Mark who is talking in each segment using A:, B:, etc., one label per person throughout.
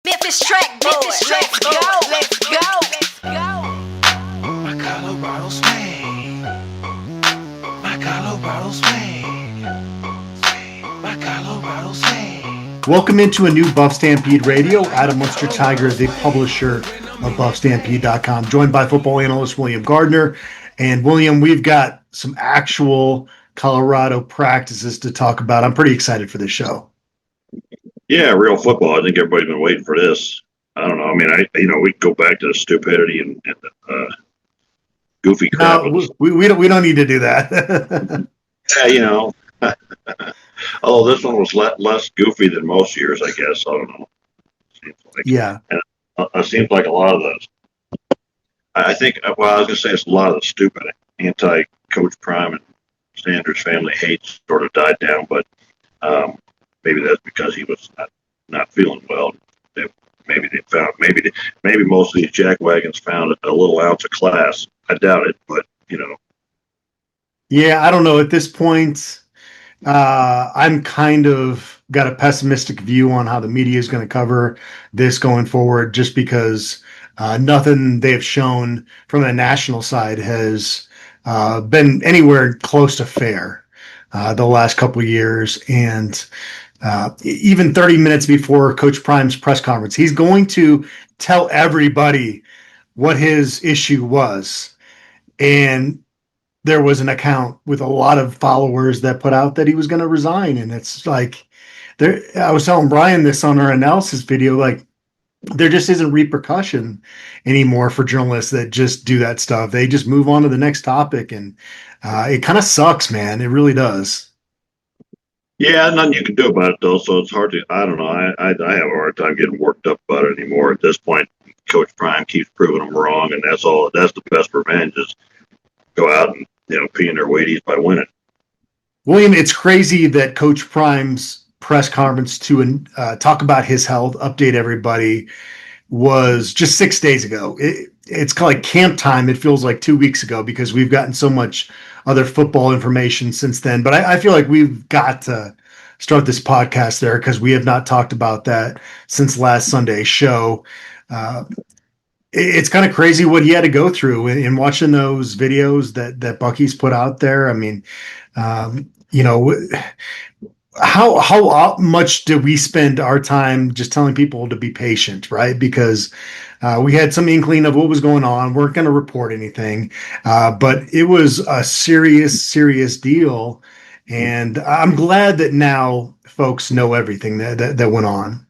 A: Memphis track boy, let's go.
B: My Colorado swing. My Colorado swing. My Colorado swing.
C: Welcome into a new BuffStampede Radio. Adam Munsterteiger, the publisher of BuffStampede.com, joined by football analyst William Gardner. And William, we've got some actual Colorado practices to talk about. I'm pretty excited for this show.
D: Yeah, real football. I think everybody's been waiting for this. I don't know. I mean, we go back to the stupidity and goofy crap.
C: No, we don't need to do that.
D: Yeah, although this one was less goofy than most years, I guess. I don't know.
C: Yeah.
D: And it seems like a lot of those. I think. Well, I was going to say it's a lot of the stupid anti-Coach Prime and Sanders family hate sort of died down, but maybe that's because he was not feeling well. Maybe most of these jackwagons found a little ounce of class. I doubt it, but
C: Yeah, I don't know. At this point, I'm kind of got a pessimistic view on how the media is going to cover this going forward, just because nothing they've shown from the national side has been anywhere close to fair the last couple of years. And even 30 minutes before Coach Prime's press conference, he's going to tell everybody what his issue was. And there was an account with a lot of followers that put out that he was going to resign. And it's like, I was telling Brian this on our analysis video, like, there just isn't repercussion anymore for journalists that just do that stuff. They just move on to the next topic. And it kind of sucks, man. It really does.
D: yeah, nothing you can do about it though. So it's hard to. I don't know. I have a hard time getting worked up about it anymore. At this point, Coach Prime keeps proving them wrong, and that's all. That's the best revenge is go out and pee in their Wheaties by winning.
C: William, it's crazy that Coach Prime's press conference to talk about his health, update everybody, was just 6 days ago. It's kind of like camp time. It feels like 2 weeks ago because we've gotten so much other football information since then. But I feel like we've got to start this podcast there because we have not talked about that since last Sunday's show. It's kind of crazy what he had to go through in watching those videos that Bucky's put out there. I mean, how much do we spend our time just telling people to be patient, right? Because we had some inkling of what was going on. Weren't going to report anything, but it was a serious deal. And I'm glad that now folks know everything that went on.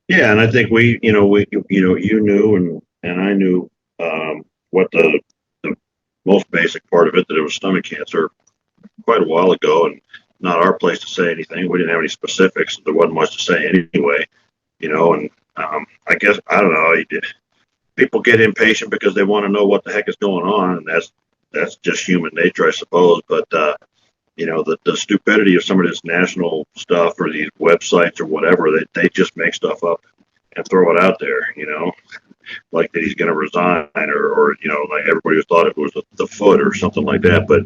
D: Yeah, and I think you knew and I knew what the most basic part of it, that it was stomach cancer quite a while ago, and not our place to say anything. We didn't have any specifics. There wasn't much to say anyway, and I guess, I don't know, people get impatient because they want to know what the heck is going on, and that's just human nature, I suppose. But the stupidity of some of this national stuff or these websites or whatever, they just make stuff up and throw it out there, like that he's going to resign or like everybody thought it was the foot or something like that. But,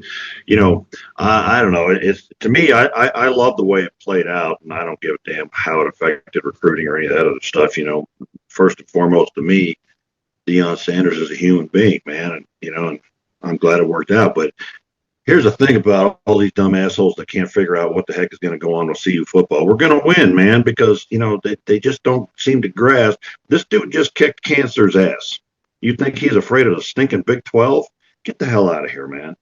D: I don't know. It's, to me, I love the way it played out, and I don't give a damn how it affected recruiting or any of that other stuff. First and foremost, to me, Deion Sanders is a human being, man. And I'm glad it worked out. But here's the thing about all these dumb assholes that can't figure out what the heck is going to go on with CU football. We're going to win, man, because, they just don't seem to grasp. This dude just kicked cancer's ass. You think he's afraid of the stinking Big 12? Get the hell out of here, man.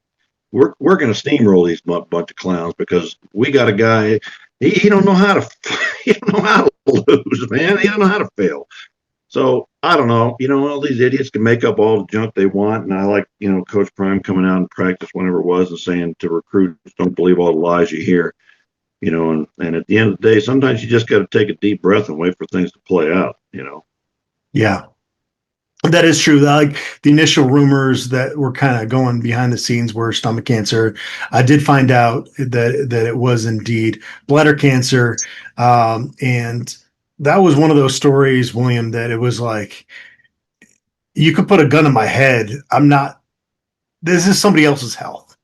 D: We're going to steamroll these bunch of clowns because we got a guy. He don't know how to lose, man. He don't know how to fail. So I don't know. All these idiots can make up all the junk they want, and I like, Coach Prime coming out in practice whenever it was and saying to recruits, don't believe all the lies you hear. And at the end of the day, sometimes you just got to take a deep breath and wait for things to play out.
C: Yeah, that is true. Like the initial rumors that were kind of going behind the scenes were stomach cancer. I did find out that it was indeed bladder cancer, and that was one of those stories, William, that it was like, you could put a gun in my head. This is somebody else's health.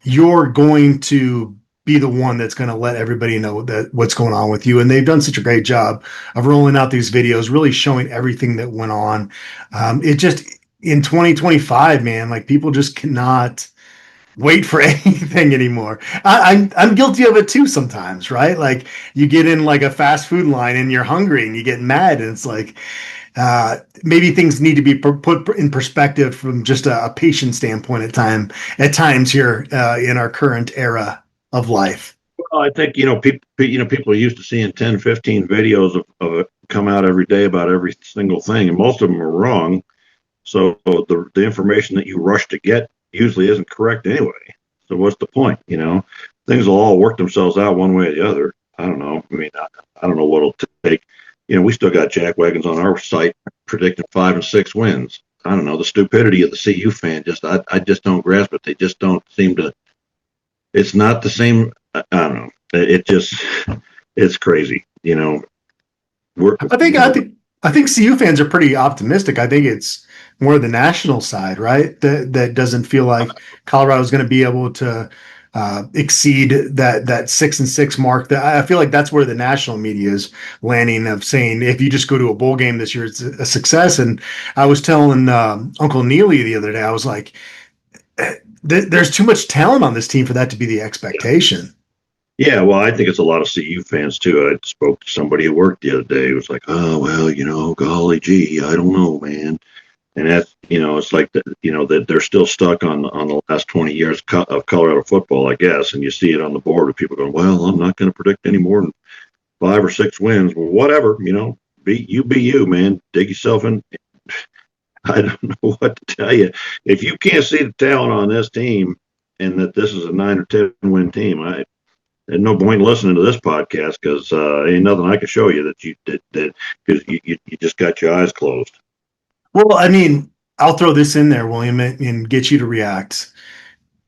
C: You're going to be the one that's going to let everybody know that what's going on with you. And they've done such a great job of rolling out these videos, really showing everything that went on. It just in 2025, man, like people just cannot wait for anything anymore. I'm guilty of it too sometimes, right? Like you get in like a fast food line and you're hungry and you get mad, and it's like maybe things need to be put in perspective from just a patient standpoint at times here in our current era of life.
D: Well, I think, people are used to seeing 10, 15 videos of it come out every day about every single thing, and most of them are wrong. So the information that you rush to get usually isn't correct anyway. So what's the point? Things will all work themselves out one way or the other. I don't know. I mean, I don't know what it'll take. We still got jackwagons on our site predicting 5 and 6 wins. I don't know. The stupidity of the CU fan I just don't grasp it. They just don't seem to. It's not the same. I don't know. It's crazy.
C: I think CU fans are pretty optimistic. I think it's more the national side, right? That doesn't feel like Colorado's going to be able to exceed that 6-6 mark. That I feel like that's where the national media is landing, of saying if you just go to a bowl game this year, it's a success. And I was telling Uncle Neely the other day, I was like, there's too much talent on this team for that to be the expectation.
D: Yeah, well, I think it's a lot of CU fans too. I spoke to somebody at work the other day who was like, "Oh, well, golly gee, I don't know, man." And that's, it's like that they're still stuck on the last 20 years of Colorado football, I guess. And you see it on the board with people going, "Well, I'm not going to predict any more than 5 or 6 wins." Well, whatever, be you, man. Dig yourself in. I don't know what to tell you. If you can't see the talent on this team and that this is a 9 or 10 win team, there's no point listening to this podcast, because ain't nothing I can show you that because you just got your eyes closed.
C: Well, I mean, I'll throw this in there, William, and get you to react.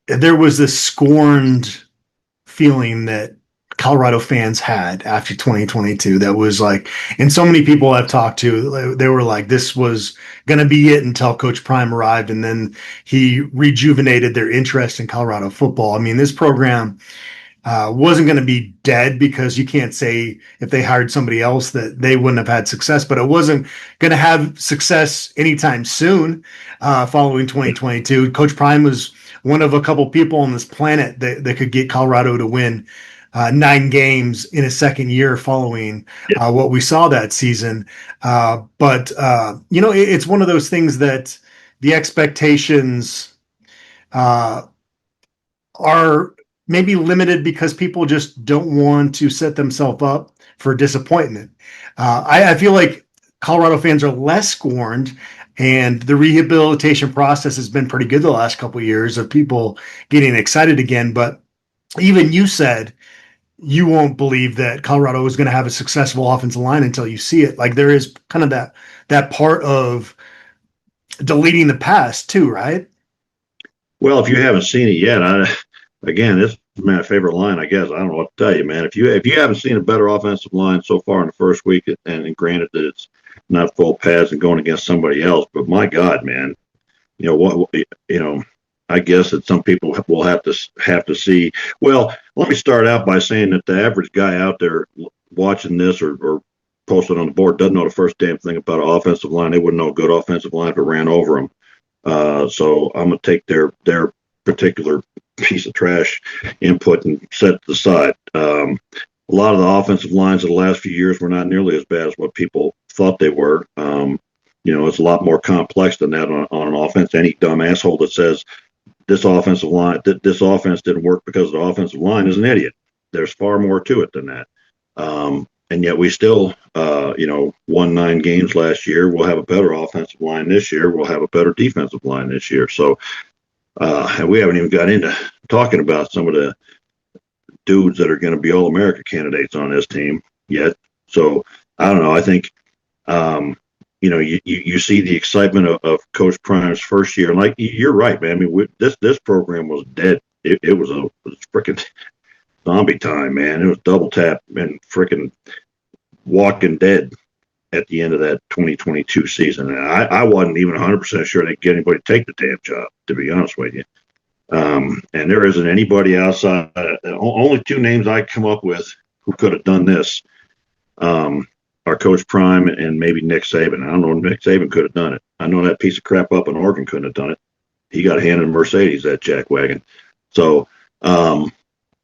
C: There was this scorned feeling that Colorado fans had after 2022 that was like, and so many people I've talked to, they were like, this was going to be it until Coach Prime arrived, and then he rejuvenated their interest in Colorado football. I mean, this program wasn't going to be dead, because you can't say if they hired somebody else that they wouldn't have had success, but it wasn't going to have success anytime soon following 2022. Coach Prime was one of a couple people on this planet that could get Colorado to win 9 games in a second year following what we saw that season. But it's one of those things that the expectations are maybe limited because people just don't want to set themselves up for disappointment. I feel like Colorado fans are less scorned, and the rehabilitation process has been pretty good the last couple of years of people getting excited again. But even you said you won't believe that Colorado is going to have a successful offensive line until you see it. Like there is kind of that part of deleting the past too, right?
D: Well, if you haven't seen it yet, again, this is my favorite line, I guess. I don't know what to tell you, man. If you haven't seen a better offensive line so far in the first week, and granted that it's not full pads and going against somebody else, but my God, man, I guess that some people will have to see. Well, let me start out by saying that the average guy out there watching this or posted on the board doesn't know the first damn thing about an offensive line. They wouldn't know a good offensive line if it ran over them. So I'm going to take their particular piece of trash input and set it to the side. A lot of the offensive lines of the last few years were not nearly as bad as what people thought they were. It's a lot more complex than that on an offense. Any dumb asshole that says this offensive line, this offense didn't work because of the offensive line is an idiot. There's far more to it than that. And yet we still, won 9 games last year. We'll have a better offensive line this year. We'll have a better defensive line this year. So, and we haven't even got into talking about some of the dudes that are going to be All-America candidates on this team yet. So I don't know. I think, you see the excitement of Coach Prime's first year. And like, you're right, man. I mean, this program was dead. It was freaking zombie time, man. It was double tap and freaking Walking Dead at the end of that 2022 season. And I wasn't even 100% sure they'd get anybody to take the damn job, to be honest with you. And there isn't anybody outside. Only two names I come up with who could have done this are Coach Prime and maybe Nick Saban. I don't know if Nick Saban could have done it. I know that piece of crap up in Oregon couldn't have done it. He got handed a Mercedes, that jackwagon. So I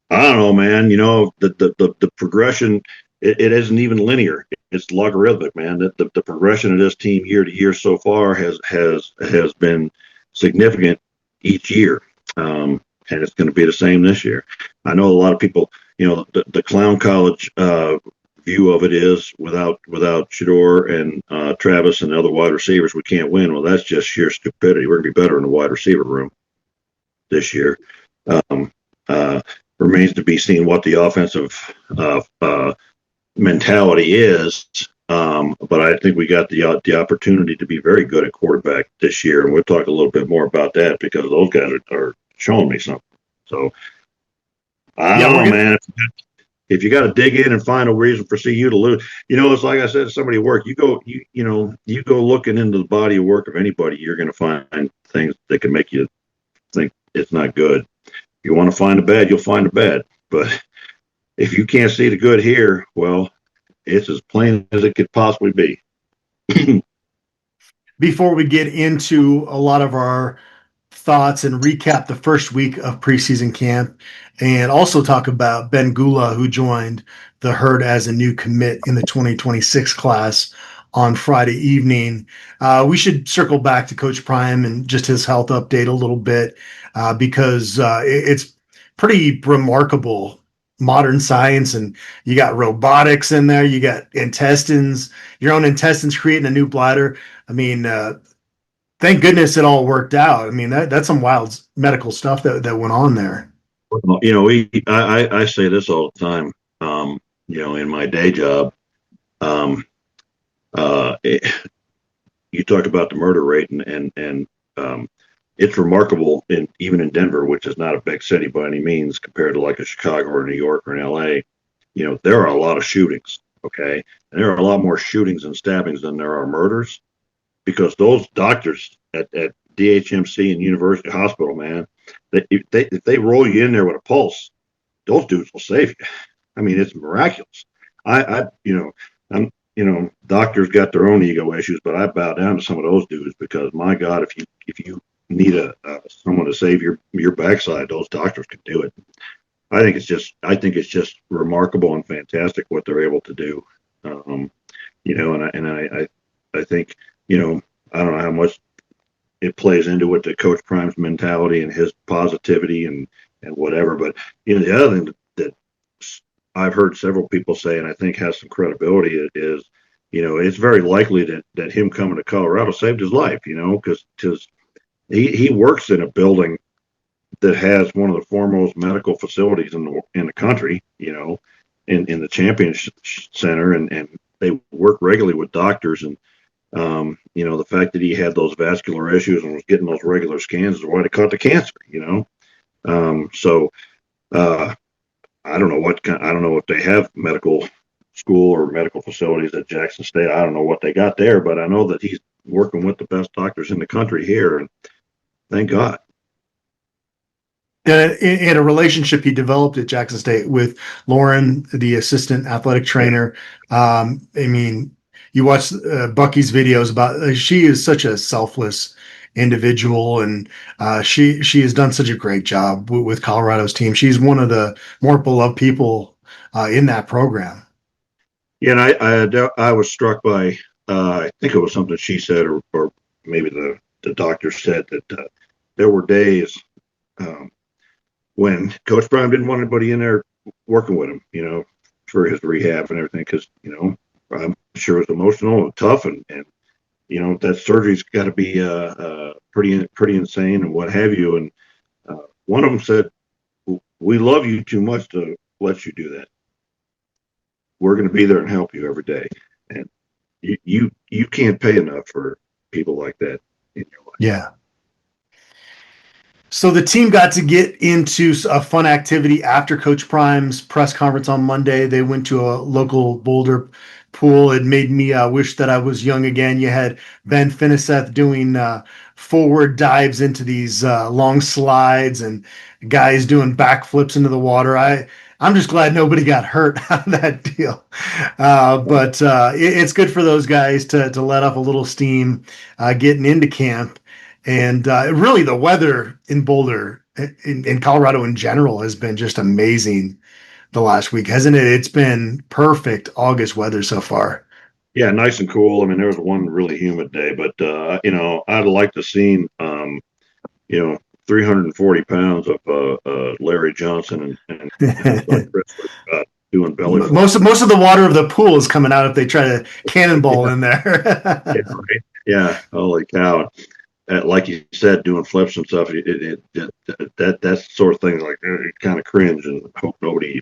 D: don't know, man. The progression, it isn't even linear. It's logarithmic, man. The progression of this team year to year so far has been significant each year. And it's going to be the same this year. I know a lot of people, the clown college view of it is without Shador and Travis and the other wide receivers, we can't win. Well, that's just sheer stupidity. We're going to be better in the wide receiver room this year. Remains to be seen what the offensive mentality is. But I think we got the opportunity to be very good at quarterback this year, and we'll talk a little bit more about that because those guys are showing me something. So I don't know, man. If you got to dig in and find a reason for CU to lose, it's like I said to somebody at work. You go looking into the body of work of anybody, you're going to find things that can make you think it's not good. You want to find a bad, you'll find a bad. But if you can't see the good here, well, it's as plain as it could possibly be.
C: Before we get into a lot of our thoughts and recap the first week of preseason camp, and also talk about Ben Gula, who joined the Herd as a new commit in the 2026 class on Friday evening, we should circle back to Coach Prime and just his health update a little bit, because it's pretty remarkable modern science, and you got robotics in there, you got intestines, your own intestines creating a new bladder. I mean, thank goodness it all worked out. I mean, that's some wild medical stuff that went on there.
D: Well, I say this all the time, in my day job. You talk about the murder rate, and it's remarkable even in Denver, which is not a big city by any means compared to like a Chicago or New York or an LA. There are a lot of shootings, okay? And there are a lot more shootings and stabbings than there are murders, because those doctors at DHMC and University Hospital, man, if they roll you in there with a pulse, those dudes will save you. I mean, it's miraculous. Doctors got their own ego issues, but I bow down to some of those dudes because, my God, if you need someone to save your backside, those doctors can do it. I think it's just remarkable and fantastic what they're able to do. I think, I don't know how much it plays into it, the Coach Prime's mentality and his positivity and whatever. But, the other thing that I've heard several people say, and I think has some credibility, is, it's very likely that him coming to Colorado saved his life, because he works in a building that has one of the foremost medical facilities in the country, in the Championship Center, and they work regularly with doctors. And the fact that he had those vascular issues and was getting those regular scans is why they caught the cancer. I don't know if they have medical school or medical facilities at Jackson State. I don't know what they got there, but I know that he's working with the best doctors in the country here, and thank God.
C: In a relationship he developed at Jackson State with Lauren, the assistant athletic trainer. I mean, you watch Bucky's videos about, she is such a selfless individual, and she has done such a great job with Colorado's team. She's one of the more beloved people in that program.
D: Yeah, and I was struck by, I think it was something she said, or maybe the doctor said that there were days when Coach Prime didn't want anybody in there working with him, for his rehab and everything, because, I'm sure it was emotional and tough, and that surgery's got to be pretty insane and what have you. And one of them said, "We love you too much to let you do that. We're going to be there and help you every day." And you can't pay enough for people like that in your life.
C: Yeah. So the team got to get into a fun activity after Coach Prime's press conference on Monday. They went to a local Boulder pool. It made me wish that I was young again. You had Ben Finiseth doing forward dives into these long slides and guys doing backflips into the water. I'm just glad nobody got hurt out of that deal. But it's good for those guys to let off a little steam getting into camp. And really, the weather in Boulder, in Colorado in general, has been just amazing the last week, hasn't it? It's been perfect August weather so far.
D: Yeah, nice and cool. I mean, there was one really humid day, but I'd like to see 340 pounds of Larry Johnson and like Chris, doing belly flops.
C: Most of the water of the pool is coming out if they try to cannonball in there.
D: Yeah, right? Yeah, holy cow. Like you said, doing flips and stuff, that sort of thing, like kind of cringe and hope nobody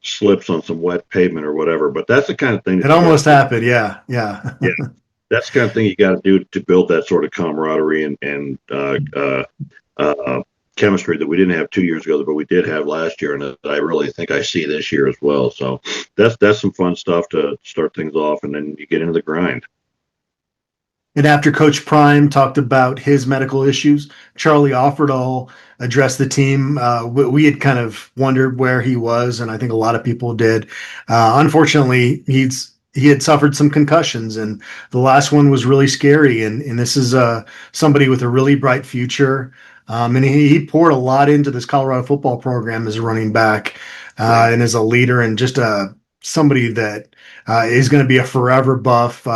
D: slips on some wet pavement or whatever. But that's the kind of thing.
C: It almost happened. Yeah.
D: That's the kind of thing you got to do to build that sort of camaraderie and chemistry that we didn't have 2 years ago, but we did have last year, and that I really think I see this year as well. So that's some fun stuff to start things off, and then you get into the grind.
C: And after Coach Prime talked about his medical issues, Charlie Offerdahl addressed the team. We had kind of wondered where he was, and I think a lot of people did. Unfortunately, he had suffered some concussions, and the last one was really scary. And this is somebody with a really bright future. And he poured a lot into this Colorado football program as a running back and as a leader, and just somebody that is going to be a forever Buff.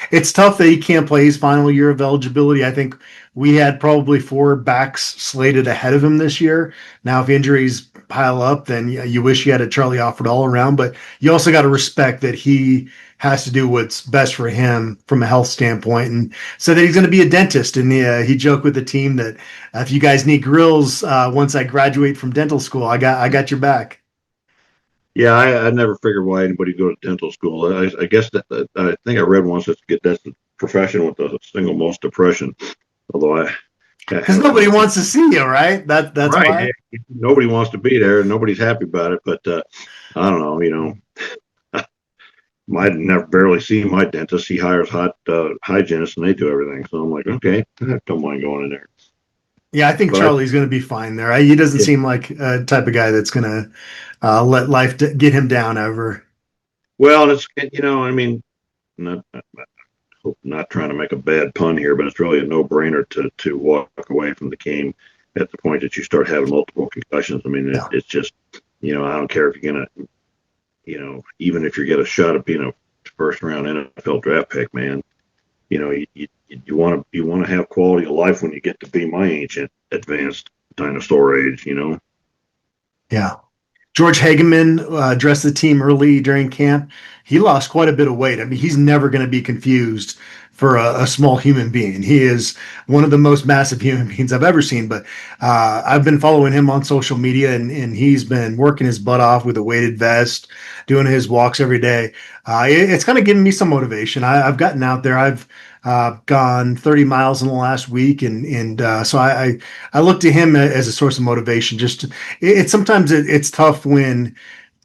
C: It's tough that he can't play his final year of eligibility. I think we had probably 4 backs slated ahead of him this year. Now, if injuries pile up, then you wish you had a Charlie Offerdahl around, but you also got to respect that he has to do what's best for him from a health standpoint, and so that he's going to be a dentist. And he joked with the team that if you guys need grills once I graduate from dental school, I got your back.
D: Yeah, I never figured why anybody go to dental school. I guess that I think I read once that's the profession with the single most depression. Although
C: because nobody wants to see you, right? That's right. Why.
D: Nobody wants to be there, and nobody's happy about it. But I don't know. Might never barely see my dentist. He hires hot hygienists, and they do everything. So I'm like, okay, I don't mind going in there.
C: Yeah, I think Charlie's going to be fine there. He doesn't seem like a type of guy that's going to let life get him down ever.
D: Well, it's not trying to make a bad pun here, but it's really a no-brainer to walk away from the game at the point that you start having multiple concussions. I mean, it's just I don't care if you're gonna even if you get a shot at being a first-round NFL draft pick, man. You want to have quality of life when you get to be my ancient advanced dinosaur age.
C: Yeah. George Hageman addressed the team early during camp. He lost quite a bit of weight. I mean, he's never going to be confused for a small human being. He is one of the most massive human beings I've ever seen. But I've been following him on social media, and he's been working his butt off with a weighted vest, doing his walks every day. It's kind of giving me some motivation. I've gotten out there. I've gone 30 miles in the last week, and so I look to him as a source of motivation. Sometimes it's tough when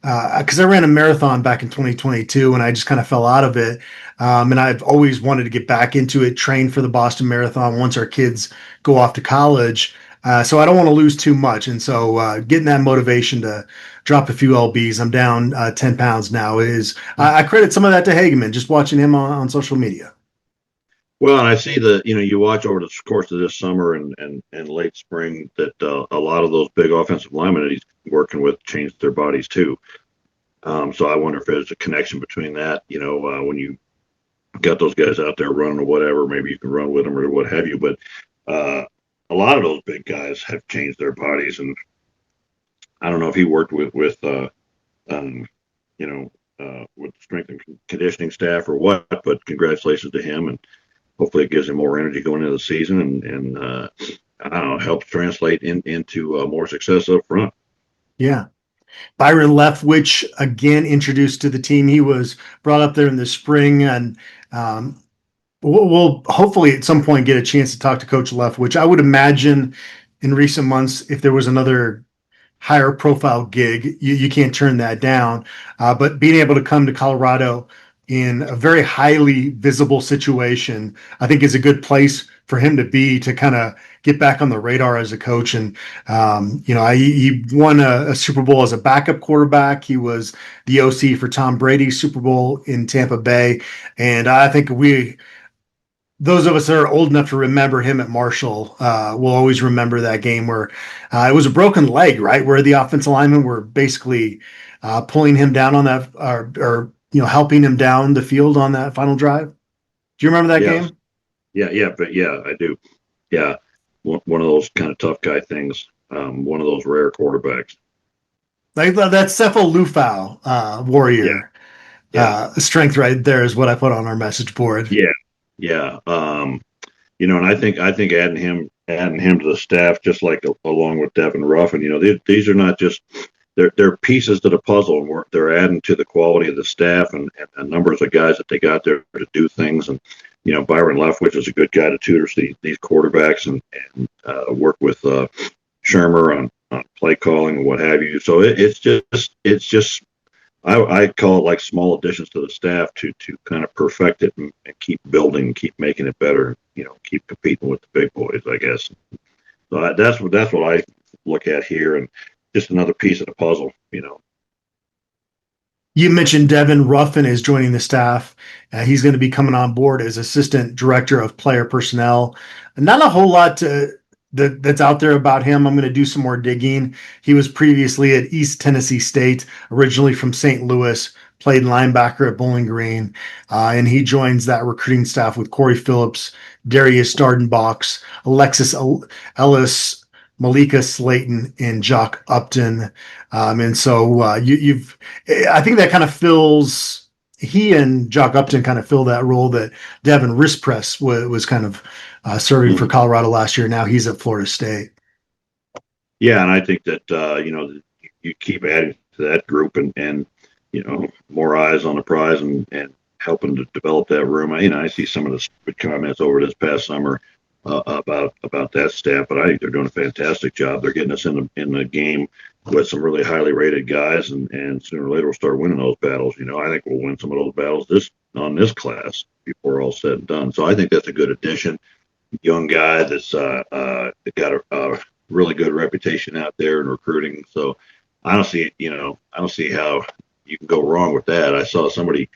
C: because I ran a marathon back in 2022 and I just kind of fell out of it. And I've always wanted to get back into it, train for the Boston Marathon once our kids go off to college. So I don't want to lose too much. And so getting that motivation to drop a few LBs, I'm down 10 pounds now, I credit some of that to Hageman, just watching him on social media.
D: Well, and I see you watch over the course of this summer and late spring that a lot of those big offensive linemen that he's working with changed their bodies too. So I wonder if there's a connection between that, when you got those guys out there running or whatever, maybe you can run with them or what have you. But a lot of those big guys have changed their bodies. And I don't know if he worked with the strength and conditioning staff or what, but congratulations to him. And hopefully it gives him more energy going into the season and I don't know, helps translate into more success up front.
C: Yeah. Byron Leftwich, again, introduced to the team. He was brought up there in the spring, and we'll hopefully at some point get a chance to talk to Coach Leftwich. I would imagine in recent months, if there was another higher profile gig, you can't turn that down. But being able to come to Colorado in a very highly visible situation, I think is a good place for him to be, to kind of get back on the radar as a coach. And, he won a Super Bowl as a backup quarterback. He was the OC for Tom Brady's Super Bowl in Tampa Bay. And I think those of us that are old enough to remember him at Marshall will always remember that game where it was a broken leg, right? Where the offensive linemen were basically pulling him down on that, or helping him down the field on that final drive. Do you remember that game?
D: Yeah, I do. Yeah, one of those kind of tough guy things. One of those rare quarterbacks.
C: Like that Cepho Lufau warrior. Strength right there is what I put on our message board.
D: Yeah. And I think adding him to the staff, just like along with Devin Ruff, and these are not just they're pieces to the puzzle, and they're adding to the quality of the staff and numbers of guys that they got there to do things. And Byron Leftwich is a good guy to tutor these quarterbacks and work with Shermer on play calling and what have you. So it's just I call it like small additions to the staff to kind of perfect it and keep building, keep making it better. Keep competing with the big boys, I guess. So that's what I look at here, and just another piece of the puzzle.
C: You mentioned Devin Ruffin is joining the staff. He's going to be coming on board as assistant director of player personnel. Not a whole lot that's out there about him. I'm going to do some more digging. He was previously at East Tennessee State, originally from St. Louis, played linebacker at Bowling Green, and he joins that recruiting staff with Corey Phillips, Darius Dardenbox, Alexis Ellis, Malika Slayton, and Jock Upton. And so I think that kind of fills, he and Jock Upton kind of fill that role that Devin Rispress was kind of serving for Colorado last year. Now he's at Florida State.
D: Yeah, and I think that, you keep adding to that group and more eyes on the prize and helping to develop that room. I see some of the stupid comments over this past summer about that staff, but I think they're doing a fantastic job. They're getting us in the game with some really highly rated guys, and sooner or later we'll start winning those battles. I think we'll win some of those battles on this class before all said and done. So I think that's a good addition. Young guy that's got a really good reputation out there in recruiting. So I don't see how you can go wrong with that. I saw somebody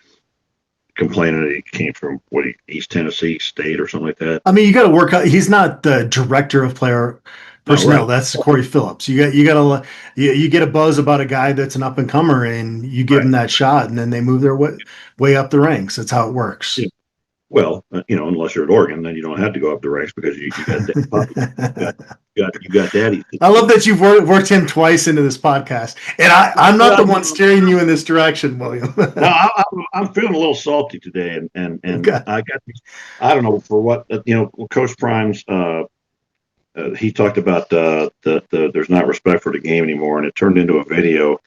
D: complaining that he came from East Tennessee State or something like that.
C: I mean, you got to work out. He's not the director of player personnel. Right. That's Corey Phillips. You get a buzz about a guy that's an up and comer, and you give him that shot, and then they move their way up the ranks. That's how it works. Yeah.
D: Well, unless you're at Oregon, then you don't have to go up the ranks because you got daddy.
C: I love that you've worked him twice into this podcast, and I'm not the one steering you in this direction, William.
D: No, I'm feeling a little salty today, and okay. I got these, I don't know for what Coach Prime's. He talked about there's not respect for the game anymore, and it turned into a video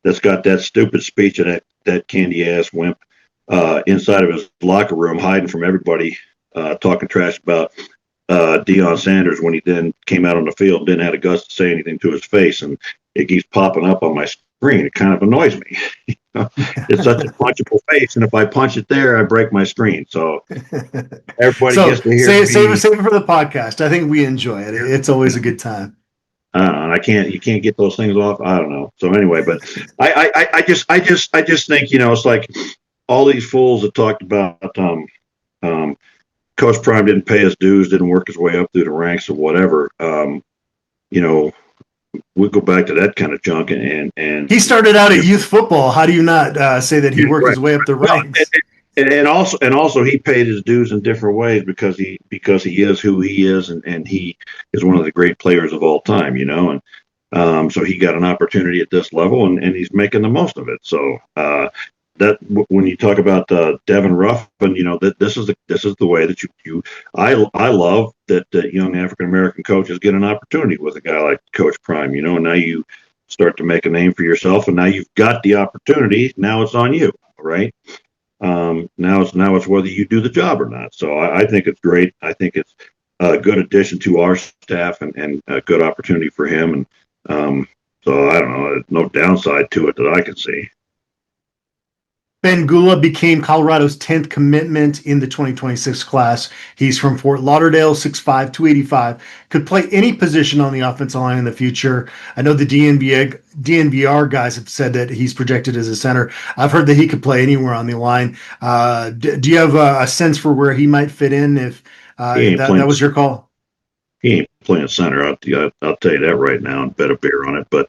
D: that's got that stupid speech of that candy ass wimp inside of his locker room, hiding from everybody, talking trash about Deion Sanders when he then came out on the field, didn't have the guts to say anything to his face, and it keeps popping up on my screen. It kind of annoys me. It's such a punchable face, and if I punch it there, I break my screen. So everybody gets to hear.
C: Save it for the podcast. I think we enjoy it. It's always a good time.
D: You can't get those things off. I don't know. So anyway, but I just think it's like all these fools that talked about Coach Prime didn't pay his dues, didn't work his way up through the ranks or whatever. We go back to that kind of junk, and
C: he started out at youth football. How do you not say that he worked his way up the ranks?
D: And also he paid his dues in different ways because he is who he is, and he is one of the great players of all time, and so he got an opportunity at this level, and he's making the most of it. So that when you talk about Devin Ruff, and that this is the way that I love that young African American coaches get an opportunity with a guy like Coach Prime, and now you start to make a name for yourself, and now you've got the opportunity. Now it's on you, right? Now it's whether you do the job or not. So I think it's great. I think it's a good addition to our staff and a good opportunity for him. And so I don't know, no downside to it that I can see.
C: Ben Gula became Colorado's 10th commitment in the 2026 class. He's from Fort Lauderdale, 6'5", 285. Could play any position on the offensive line in the future. I know the DNVR guys have said that he's projected as a center. I've heard that he could play anywhere on the line. Do you have a sense for where he might fit in if that was your call?
D: He ain't playing center. I'll tell you that right now and bet a beer on it. But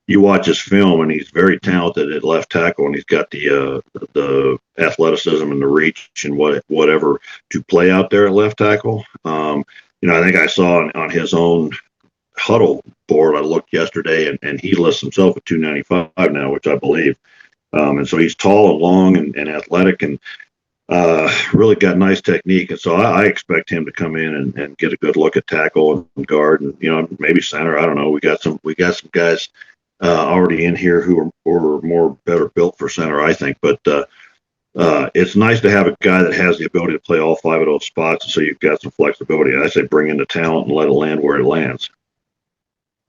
D: you watch his film, and he's very talented at left tackle, and he's got the athleticism and the reach and whatever to play out there at left tackle. I think I saw on his own huddle board, I looked yesterday, and he lists himself at 295 now, which I believe. And so he's tall and long and athletic and really got nice technique. And so I expect him to come in and get a good look at tackle and guard and, maybe center. I don't know. We got some guys already in here who are more better built for center, I think. But it's nice to have a guy that has the ability to play all 5 of those spots. And so you've got some flexibility. I say bring in the talent and let it land where it lands.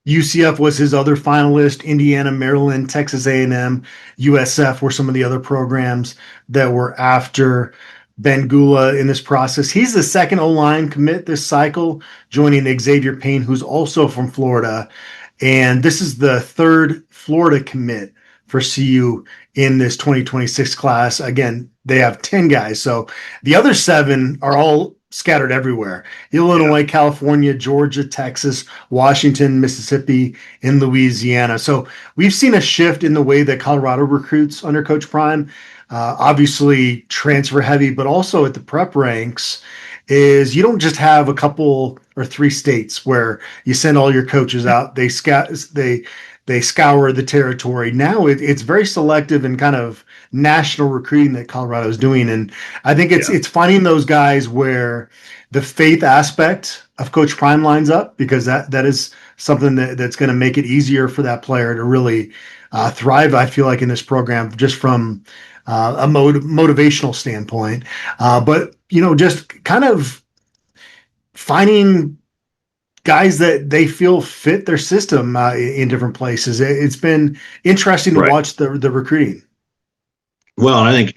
C: UCF was his other finalist. Indiana, Maryland, Texas A&M, USF were some of the other programs that were after Ben Gula in this process. He's the second O-line commit this cycle, joining Xavier Payne, who's also from Florida. And this is the third Florida commit for CU in this 2026 class. Again, they have 10 guys. So the other 7 are all scattered everywhere. Illinois, California, Georgia, Texas, Washington, Mississippi, and Louisiana. So we've seen a shift in the way that Colorado recruits under Coach Prime. Obviously transfer heavy, but also at the prep ranks is you don't just have a couple or 3 states where you send all your coaches out. They scour the territory. Now it's very selective and kind of national recruiting that Colorado is doing. And I think it's finding those guys where the faith aspect of Coach Prime lines up, because that is something that's going to make it easier for that player to really thrive, I feel like, in this program, just from a motivational standpoint. But, just kind of finding guys that they feel fit their system in different places. It's been interesting to watch the recruiting.
D: Well, I think,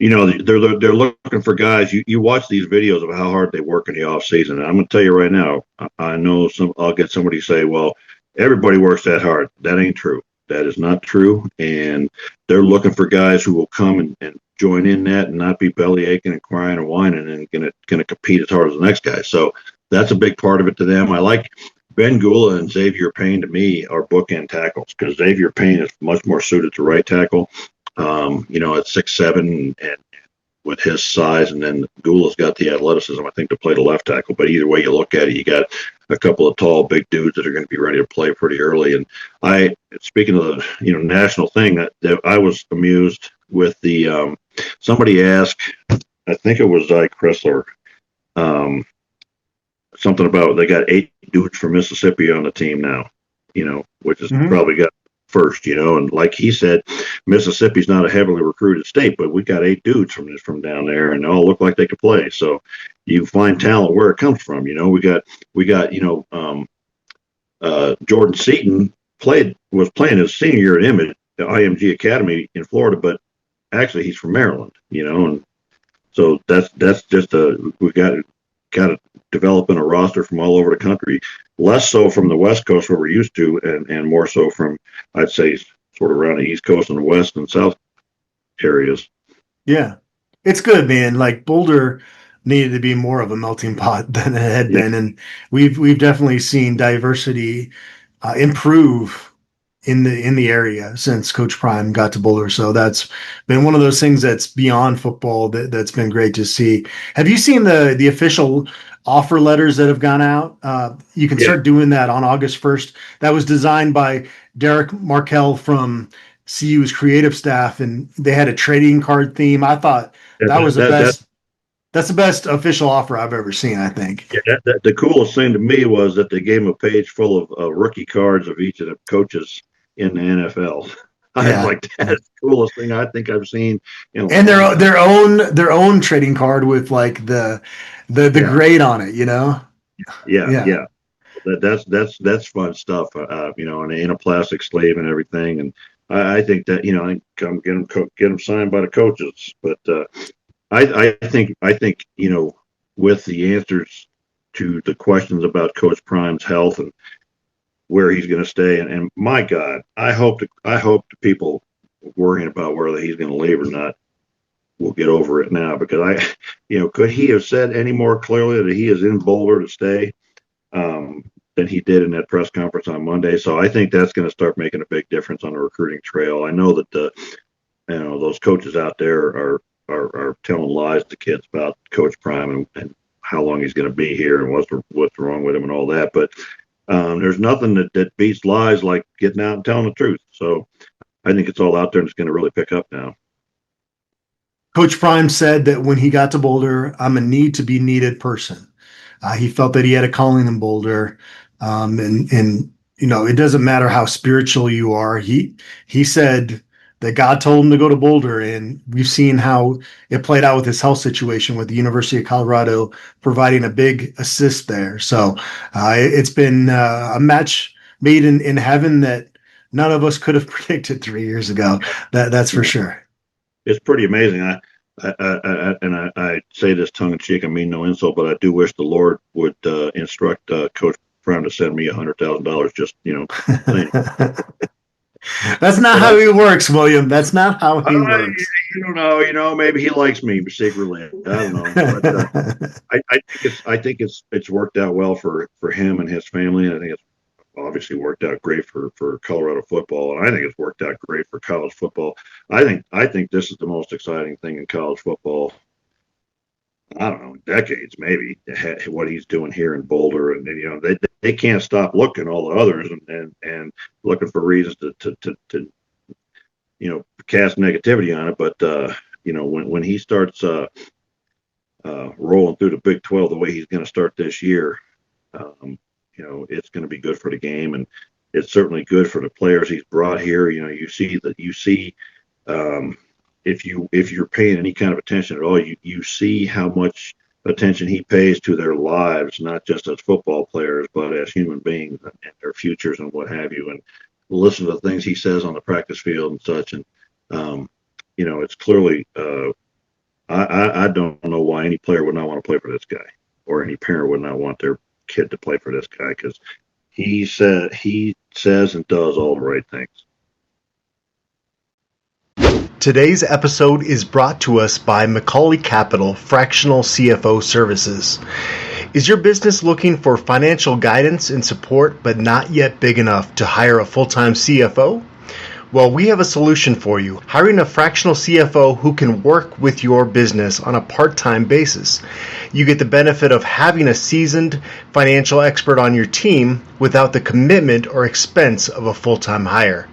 D: they're looking for guys. You watch these videos of how hard they work in the off season. And I'm going to tell you right now, I know I'll get somebody say, well, everybody works that hard. That ain't true. That is not true. And they're looking for guys who will come and join in that and not be belly aching and crying and whining and going to compete as hard as the next guy. So that's a big part of it to them. I like Ben Gula and Xavier Payne, to me, are bookend tackles, because Xavier Payne is much more suited to right tackle, at 6'7", and with his size, and then Gula's got the athleticism, I think, to play the left tackle. But either way you look at it, you got a couple of tall, big dudes that are going to be ready to play pretty early. And speaking of the national thing, that I was amused with the somebody asked, I think it was Zy Chrysler, something about they got 8 dudes from Mississippi on the team now, which is probably got first, and like he said, Mississippi's not a heavily recruited state, but we got 8 dudes from down there, and they all look like they could play. So you find talent where it comes from. We got Jordan Seaton was playing his senior year at IMG Academy in Florida, but actually he's from Maryland, and so that's just we got to developing a roster from all over the country, less so from the West Coast where we're used to, and more so from, I'd say, sort of around the East Coast and the West and South areas. Yeah.
C: It's good, man. Like, Boulder needed to be more of a melting pot than it had been. And we've definitely seen diversity improve in the area since Coach Prime got to Boulder. So that's been one of those things that's beyond football that's been great to see. Have you seen the official offer letters that have gone out? You can start doing that on August 1st. That was designed by Derek Markell from CU's creative staff, and they had a trading card theme. I thought that was the best. That's the best official offer I've ever seen, I think.
D: Yeah, the coolest thing to me was that they gave him a page full of rookie cards of each of the coaches in the NFL. I was like, that's the coolest thing I think I've seen. And
C: their own trading card with like the grade on it,
D: Yeah,
C: Yeah.
D: yeah. That's fun stuff. You know, an anaplastic sleeve and everything. And I think that, you know, I come get them signed by the coaches. But I think you know, with the answers to the questions about Coach Prime's health and where he's going to stay, and my God, I hope the people worrying about whether he's going to leave or not will get over it now, because you know, could he have said any more clearly that he is in Boulder to stay? Than he did in that press conference on Monday. So I think that's going to start making a big difference on the recruiting trail. I know that you know, those coaches out there are telling lies to kids about Coach Prime and how long he's going to be here and what's wrong with him and all that. But there's nothing that beats lies like getting out and telling the truth. So I think it's all out there and it's going to really pick up now.
C: Coach Prime said that when he got to Boulder, I'm a need to be needed person. He felt that he had a calling in Boulder, and you know, it doesn't matter how spiritual you are. He said that God told him to go to Boulder, and we've seen how it played out with his health situation with the University of Colorado providing a big assist there. So it's been a match made in heaven that none of us could have predicted 3 years ago. That's for sure.
D: It's pretty amazing. I say this tongue in cheek. I mean no insult, but I do wish the Lord would instruct Coach Brown to send me $100,000. Just, you know, saying.
C: That's not how he works, William. That's not how he works.
D: You don't know. You know, maybe he likes me secretly. I don't know. But, I think it's worked out well for him and his family, and I think it's obviously worked out great for Colorado football, and I think it's worked out great for college football. I think this is the most exciting thing in college football. I don't know, decades maybe. What he's doing here in Boulder, and you know, they can't stop looking, all the others, and looking for reasons to you know, cast negativity on it. But you know, when he starts rolling through the Big 12 the way he's going to start this year. You know, it's going to be good for the game, and it's certainly good for the players he's brought here. You know, you see if you're paying any kind of attention at all, you see how much attention he pays to their lives, not just as football players, but as human beings and their futures and what have you. And listen to the things he says on the practice field and such. And you know, it's clearly I don't know why any player would not want to play for this guy, or any parent would not want their kid to play for this guy, because he says and does all the right things.
C: Today's episode is brought to us by Macaulay Capital Fractional CFO Services. Is your business looking for financial guidance and support, but not yet big enough to hire a full-time CFO? Well, we have a solution for you. Hiring a fractional CFO who can work with your business on a part-time basis. You get the benefit of having a seasoned financial expert on your team without the commitment or expense of a full-time hire.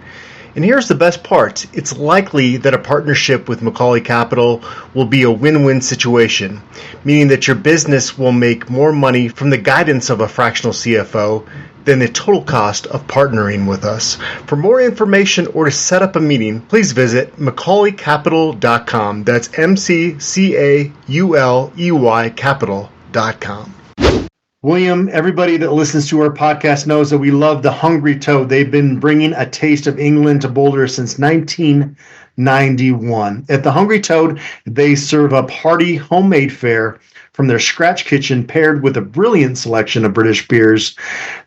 C: And here's the best part. It's likely that a partnership with Macaulay Capital will be a win-win situation, meaning that your business will make more money from the guidance of a fractional CFO than the total cost of partnering with us. For more information or to set up a meeting, please visit MacaulayCapital.com. That's MCCAULEY Capital.com. William, everybody that listens to our podcast knows that we love the Hungry Toad. They've been bringing a taste of England to Boulder since 1991. At the Hungry Toad, they serve up hearty homemade fare from their scratch kitchen, paired with a brilliant selection of British beers.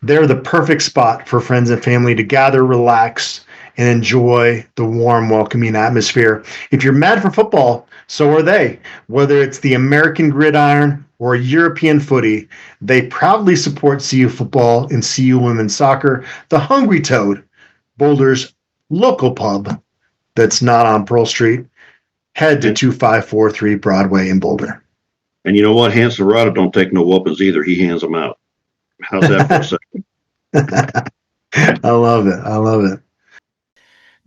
C: They're the perfect spot for friends and family to gather, relax, and enjoy the warm, welcoming atmosphere. If you're mad for football, so are they. Whether it's the American gridiron or European footy, they proudly support CU football and CU women's soccer. The Hungry Toad, Boulder's local pub that's not on Pearl Street. Head to 2543 Broadway in Boulder.
D: And you know what? Hans Serrata don't take no whoopings either. He hands them out. How's that for a second?
C: I love it. I love it.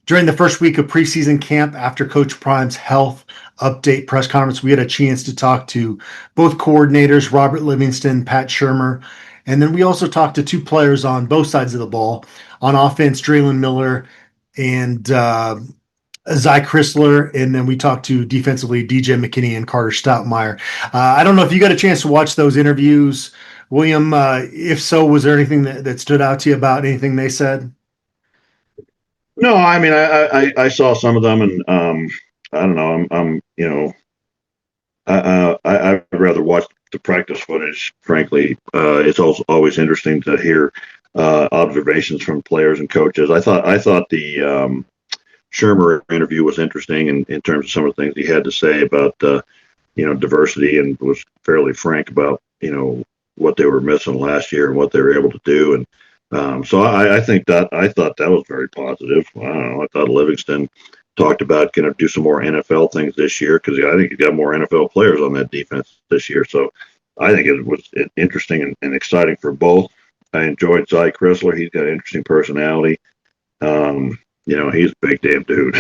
C: During the first week of preseason camp, after Coach Prime's health update press conference, we had a chance to talk to both coordinators, Robert Livingston, Pat Shermer, and then we also talked to two players on both sides of the ball. On offense, Draylen Miller and Zy Chrysler, and then we talked to defensively DJ McKinney and Carter Stoutmeyer. I don't know if you got a chance to watch those interviews, William, if so, was there anything that stood out to you about anything they said?
D: No, I mean, I saw some of them, and I don't know. I'm you know, I'd rather watch the practice footage. Frankly, it's also always interesting to hear observations from players and coaches. I thought the Shermer interview was interesting in terms of some of the things he had to say about diversity, and was fairly frank about what they were missing last year and what they were able to do. And so I thought that was very positive. I don't know. I thought Livingston talked about going to do some more NFL things this year, because I think he's got more NFL players on that defense this year. So I think it was interesting and exciting for both. I enjoyed Zy Chrysler. He's got an interesting personality. He's a big damn dude.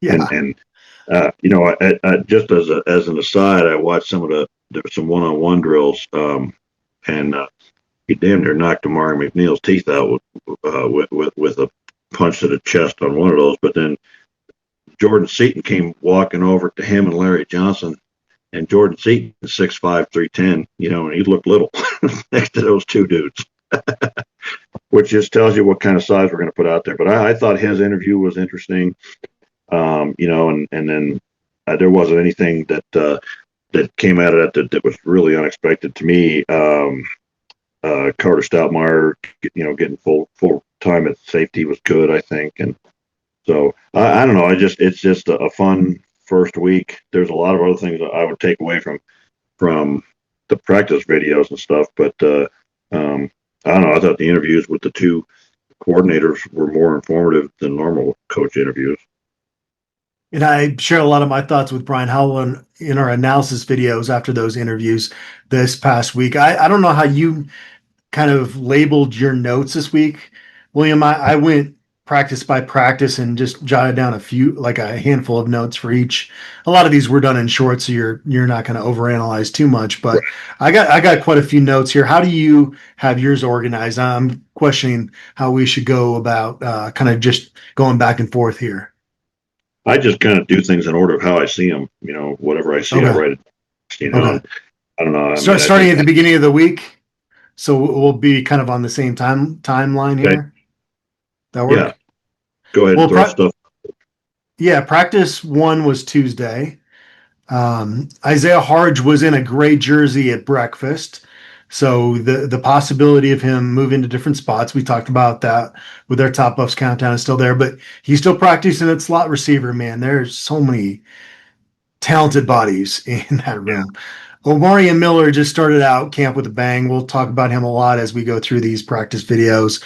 C: Yeah.
D: And I just as an aside, I watched some one-on-one drills, and he damn near knocked Omarion McNeil's teeth out with a punch to the chest on one of those. But then Jordan Seaton came walking over to him and Larry Johnson, and Jordan Seaton is 6'5", 310, and he looked little next to those two dudes, which just tells you what kind of size we're going to put out there. But I thought his interview was interesting, and then there wasn't anything that came out of that was really unexpected to me. Carter Stoutmeyer, getting full time at safety was good, I think. And so I don't know. It's just a fun first week. There's a lot of other things that I would take away from the practice videos and stuff, but I don't know. I thought the interviews with the two coordinators were more informative than normal coach interviews.
C: And I share a lot of my thoughts with Brian Howell in our analysis videos after those interviews this past week. I don't know how you kind of labeled your notes this week, William. I went practice by practice and just jotted down a handful of notes for each. A lot of these were done in short, so you're not going to overanalyze too much. But I got quite a few notes here. How do you have yours organized? I'm questioning how we should go about kind of just going back and forth here.
D: I just kind of do things in order of how I see them. Whatever I see,
C: Okay.
D: I write it.
C: Okay.
D: I don't know.
C: Starting at the beginning of the week, so we'll be kind of on the same timeline here.
D: Okay.
C: That work?
D: Yeah. Go ahead and throw stuff.
C: Yeah, practice 1 was Tuesday. Isaiah Harge was in a gray jersey at breakfast. So the possibility of him moving to different spots, we talked about that with our Top Buffs countdown, is still there, but he's still practicing at slot receiver, man. There's so many talented bodies in that room. Omarion Miller just started out camp with a bang. We'll talk about him a lot as we go through these practice videos.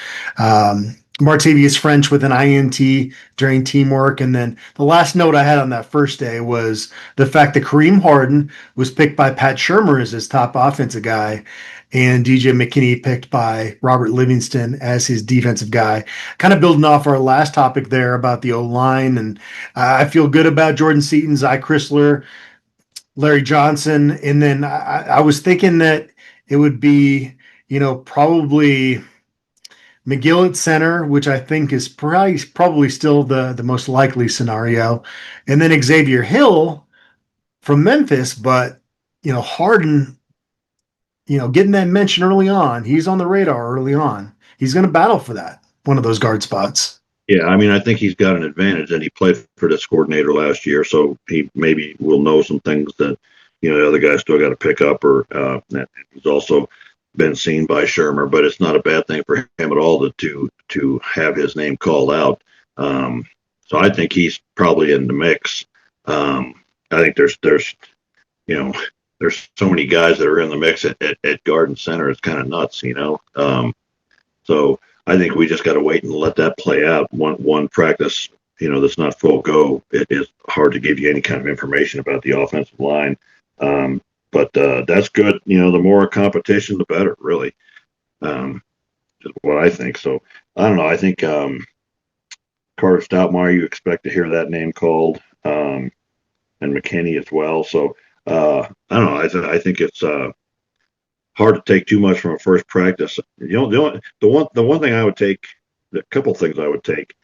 C: Martavius French with an INT during teamwork. And then the last note I had on that first day was the fact that Kareem Harden was picked by Pat Shermer as his top offensive guy, and DJ McKinney picked by Robert Livingston as his defensive guy. Kind of building off our last topic there about the O-line. And I feel good about Jordan Seaton, Zy Chrysler, Larry Johnson. And then I was thinking that it would be, probably McGill at center, which I think is probably still the most likely scenario. And then Xavier Hill from Memphis. But, Harden, getting that mention early on, he's on the radar early on. He's going to battle for that, one of those guard spots.
D: Yeah, I mean, I think he's got an advantage, and he played for this coordinator last year, so he maybe will know some things that the other guys still got to pick up. Or he's also been seen by Shermer, but it's not a bad thing for him at all to have his name called out. So I think he's probably in the mix. I think there's so many guys that are in the mix at Garden Center. It's kind of nuts, So I think we just got to wait and let that play out. One practice, that's not full go. It is hard to give you any kind of information about the offensive line. But that's good. The more competition, the better, really. Is what I think. So I don't know. I think Carter Stoutmeyer, you expect to hear that name called, and McKinney as well. So I don't know. I think it's hard to take too much from a first practice. The one thing I would take, the couple things I would take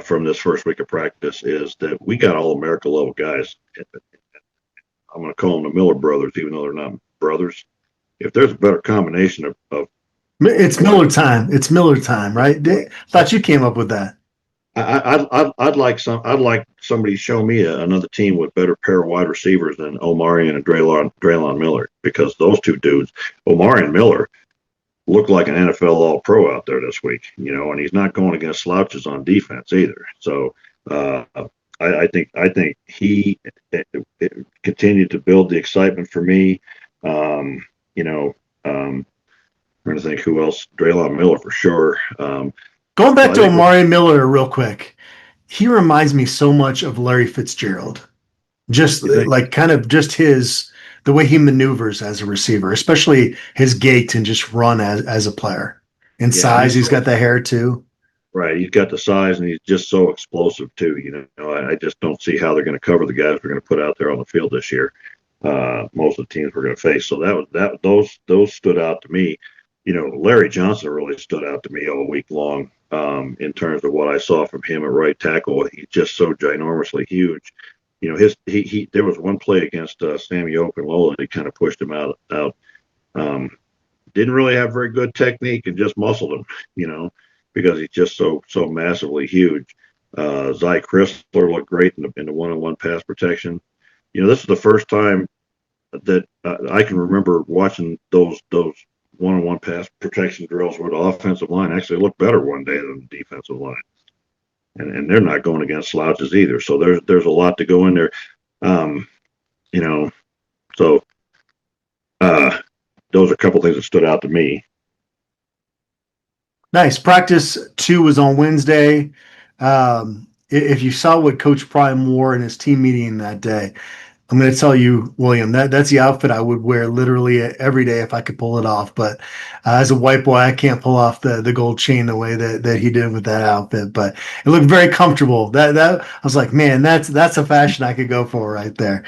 D: from this first week of practice is that we got all America level guys. I'm going to call them the Miller brothers, even though they're not brothers. if there's a better combination of
C: It's Miller time. It's Miller time, right? Thought you came up with that.
D: I'd like somebody to show me another team with better pair of wide receivers than Omarion and Draylon Miller, because those two dudes, Omarion Miller, looked like an NFL All-Pro out there this week, and he's not going against slouches on defense either. So I think he continued to build the excitement for me. Trying to think who else. Draylon Miller for sure.
C: Going back to Omarion Miller real quick, he reminds me so much of Larry Fitzgerald. Just like kind of just the way he maneuvers as a receiver, especially his gait and just run as a player. In size, he's got the hair too.
D: Right, he's got the size, and he's just so explosive too. I just don't see how they're going to cover the guys we're going to put out there on the field this year. Most of the teams we're going to face. So those stood out to me. Larry Johnson really stood out to me all week long in terms of what I saw from him at right tackle. He's just so ginormously huge. There was one play against Sammy Okunlola that he kind of pushed him out. Didn't really have very good technique and just muscled him, because he's just so massively huge. Zy Chrysler looked great in the one-on-one pass protection. This is the first time that I can remember watching those one-on-one pass protection drills where the offensive line actually looked better one day than the defensive line. And they're not going against slouches either. So there's a lot to go in there. Those are a couple things that stood out to me.
C: Nice. Practice 2 was on Wednesday. If you saw what Coach Prime wore in his team meeting that day, I'm going to tell you, William, that's the outfit I would wear literally every day if I could pull it off. But as a white boy, I can't pull off the gold chain the way that he did with that outfit. But it looked very comfortable. That I was like, man, that's a fashion I could go for right there.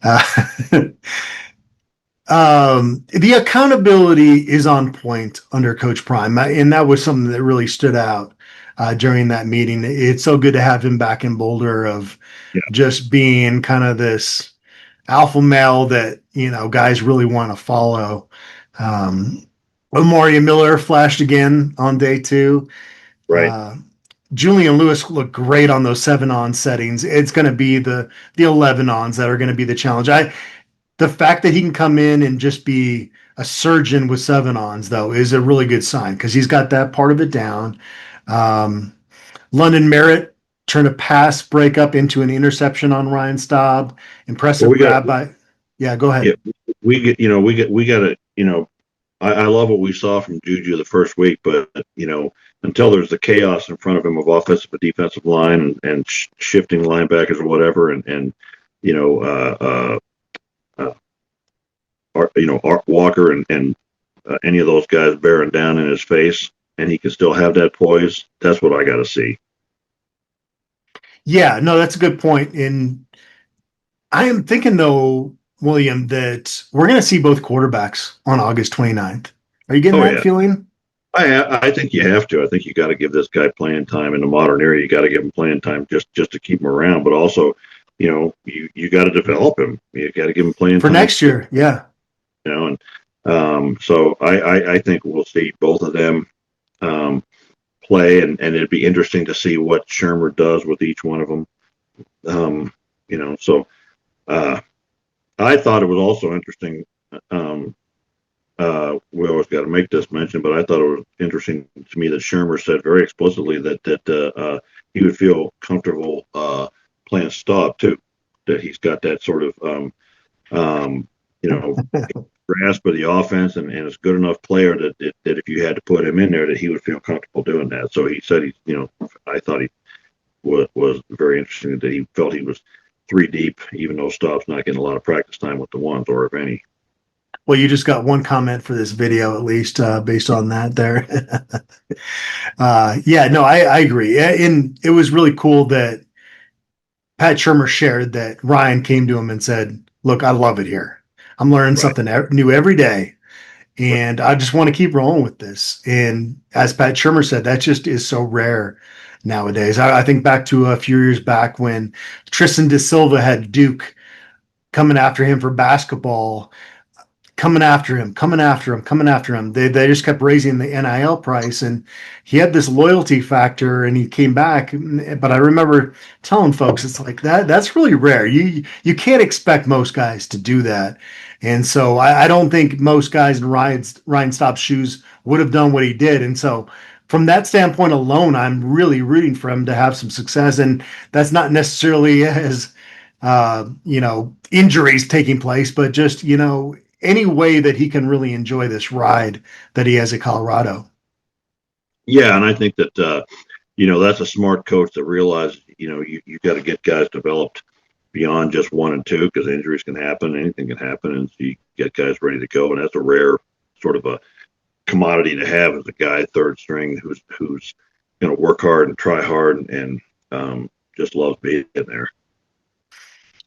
C: The accountability is on point under Coach Prime, and that was something that really stood out during that meeting. It's so good to have him back in Boulder of just being kind of this alpha male that guys really want to follow. Omarion Miller flashed again on day 2.
D: Right.
C: Julian Lewis looked great on those 7-on settings. It's going to be the 11-ons that are going to be the challenge. The fact that he can come in and just be a surgeon with 7-ons though is a really good sign because he's got that part of it down. London Merritt turned a pass breakup into an interception on Ryan Staub. Impressive grab by. Yeah, go ahead.
D: Yeah, we got to, I love what we saw from Juju the first week, but, until there's the chaos in front of him of offensive and defensive line and shifting linebackers or whatever, Art Walker and any of those guys bearing down in his face, and he can still have that poise. That's what I got to see.
C: Yeah, no, that's a good point. And I am thinking, though, William, that we're going to see both quarterbacks on August 29th. Are you getting that feeling?
D: I think you have to. I think you got to give this guy playing time in the modern era. You got to give him playing time just to keep him around, but also, you got to develop him. You got to give him playing
C: for
D: time
C: next year. Yeah.
D: So I think we'll see both of them play, and it'd be interesting to see what Shermer does with each one of them. I thought it was also interesting. We always got to make this mention, but I thought it was interesting to me that Shermer said very explicitly that he would feel comfortable playing Staub too. That he's got that sort of grasp of the offense and is a good enough player that if you had to put him in there, that he would feel comfortable doing that. So he said I thought he was very interesting that he felt he was 3 deep, even though Staub's not getting a lot of practice time with the ones, or if any.
C: Well, you just got one comment for this video, at least based on that there. I agree. And it was really cool that Pat Shermer shared that Ryan came to him and said, look, I love it here. I'm learning something new every day. And I just want to keep rolling with this. And as Pat Shermer said, that just is so rare nowadays. I think back to a few years back when Tristan Da Silva had Duke coming after him for basketball, coming after him, coming after him, coming after him. They just kept raising the NIL price, and he had this loyalty factor, and he came back. But I remember telling folks, it's like that's really rare. You can't expect most guys to do that, and so I don't think most guys in Ryan Staub's shoes would have done what he did, and so. From that standpoint alone, I'm really rooting for him to have some success, and that's not necessarily as injuries taking place, but just any way that he can really enjoy this ride that he has at Colorado.
D: Yeah, and I think that that's a smart coach that realizes you got to get guys developed beyond just 1 and 2 because injuries can happen, anything can happen, and so you get guys ready to go, and that's a rare sort of a commodity to have as a guy third string who's going to work hard and try hard and just loves being there.